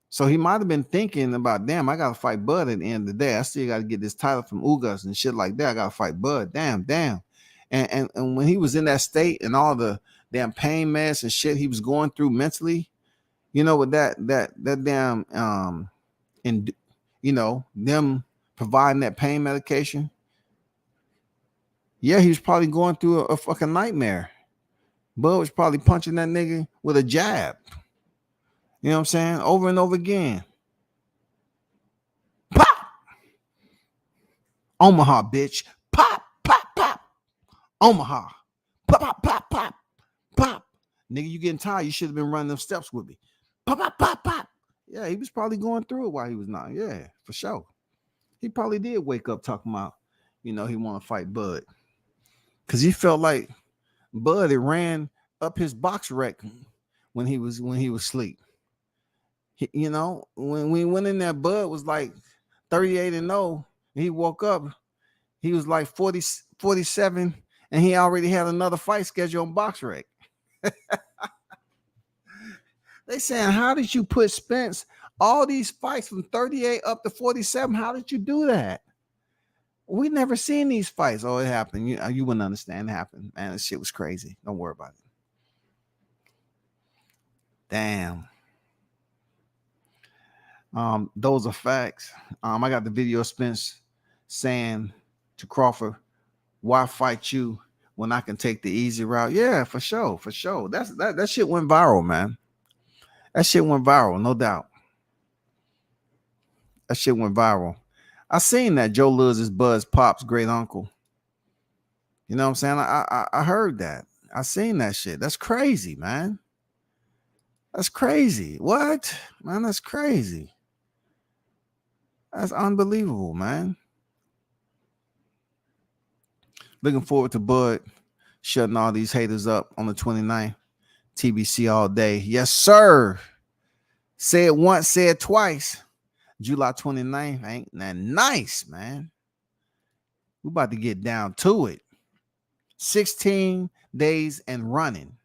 [SPEAKER 2] So he might have been thinking about, damn, I got to fight Bud at the end of the day. I still got to get this title from Ugas and shit like that. I got to fight Bud. Damn. And when he was in that state and all the damn pain meds and shit he was going through mentally, with that damn, and, them providing that pain medication. Yeah, he was probably going through a fucking nightmare. Bud was probably punching that nigga with a jab. You know what I'm saying? Over and over again. Pop! Omaha, bitch. Pop, pop, pop. Omaha. Pop, pop, pop, pop. Pop. Nigga, you getting tired. You should have been running them steps with me. Pop, pop, pop, pop. Yeah, he was probably going through it while he was not. Yeah, for sure. He probably did wake up talking about, he want to fight Bud. Because he felt like Bud had ran up his box rec when he was asleep. When we went in there, Bud was like 38-0. And he woke up, he was like 47, and he already had another fight scheduled on box rec. They saying, how did you put Spence all these fights from 38 up to 47? How did you do that? We never seen these fights. Oh, it happened. You wouldn't understand. It happened. Man, this shit was crazy. Don't worry about it. Damn. Those are facts. I got the video of Spence saying to Crawford, why fight you when I can take the easy route? Yeah, for sure. That shit went viral, man. That shit went viral, no doubt. That shit went viral. I seen that Joe Lewis is Bud's pop's great uncle. You know what I'm saying? I heard that. I seen that shit. That's crazy, man. That's crazy. What? Man, that's crazy. That's unbelievable, man. Looking forward to Bud shutting all these haters up on the 29th. TBC all day. Yes, sir. Say it once, say it twice. July 29th. Ain't that nice, man? We about to get down to it. 16 days and running.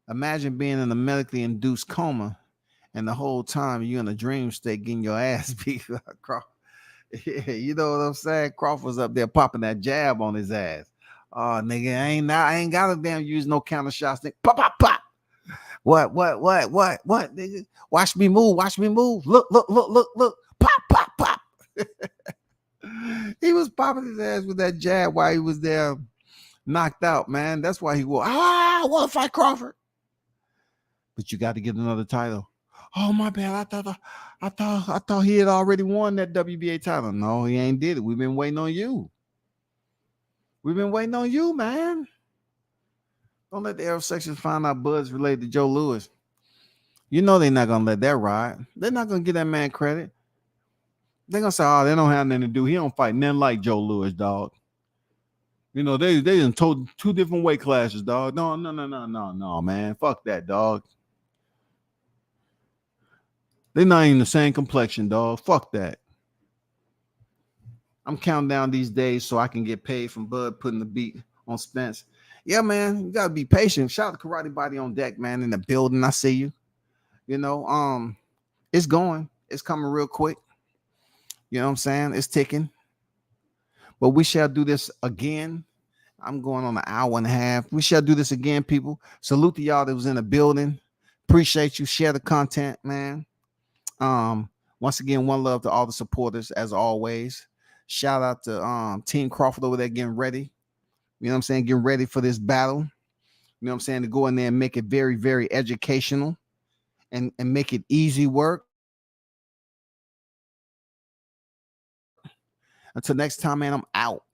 [SPEAKER 2] Imagine being in a medically induced coma and the whole time you're in a dream state getting your ass beat. Yeah, you know what I'm saying? Crawford's up there popping that jab on his ass. Oh, nigga, I ain't got to damn use no counter shots. Nigga. Pop, pop, pop. What, nigga? Watch me move. Look. Pop, pop, pop. He was popping his ass with that jab while he was there knocked out, man. That's why he wore, I want to fight Crawford. But you got to get another title. Oh, my bad. I thought he had already won that WBA title. No, he ain't did it. We've been waiting on you. Man. Don't let the Errol sections find out Bud's related to Joe Lewis. You know they're not gonna let that ride. They're not gonna give that man credit. They're gonna say, oh, they don't have nothing to do. He don't fight nothing like Joe Lewis, dog. You know, they done told two different weight classes, dog. No, man. Fuck that, dog. They're not even the same complexion, dog. Fuck that. I'm counting down these days so I can get paid from Bud putting the beat on Spence. Yeah, man, you gotta be patient. Shout out to Karate Body on deck, man, in the building. I see you. You know, it's going. It's coming real quick. You know what I'm saying? It's ticking. But we shall do this again. I'm going on an hour and a half. We shall do this again, people. Salute to y'all that was in the building. Appreciate you. Share the content, man. Once again, one love to all the supporters as always. Shout out to Team Crawford over there getting ready. You know what I'm saying? Getting ready for this battle. You know what I'm saying? To go in there and make it very, very educational and make it easy work. Until next time, man, I'm out.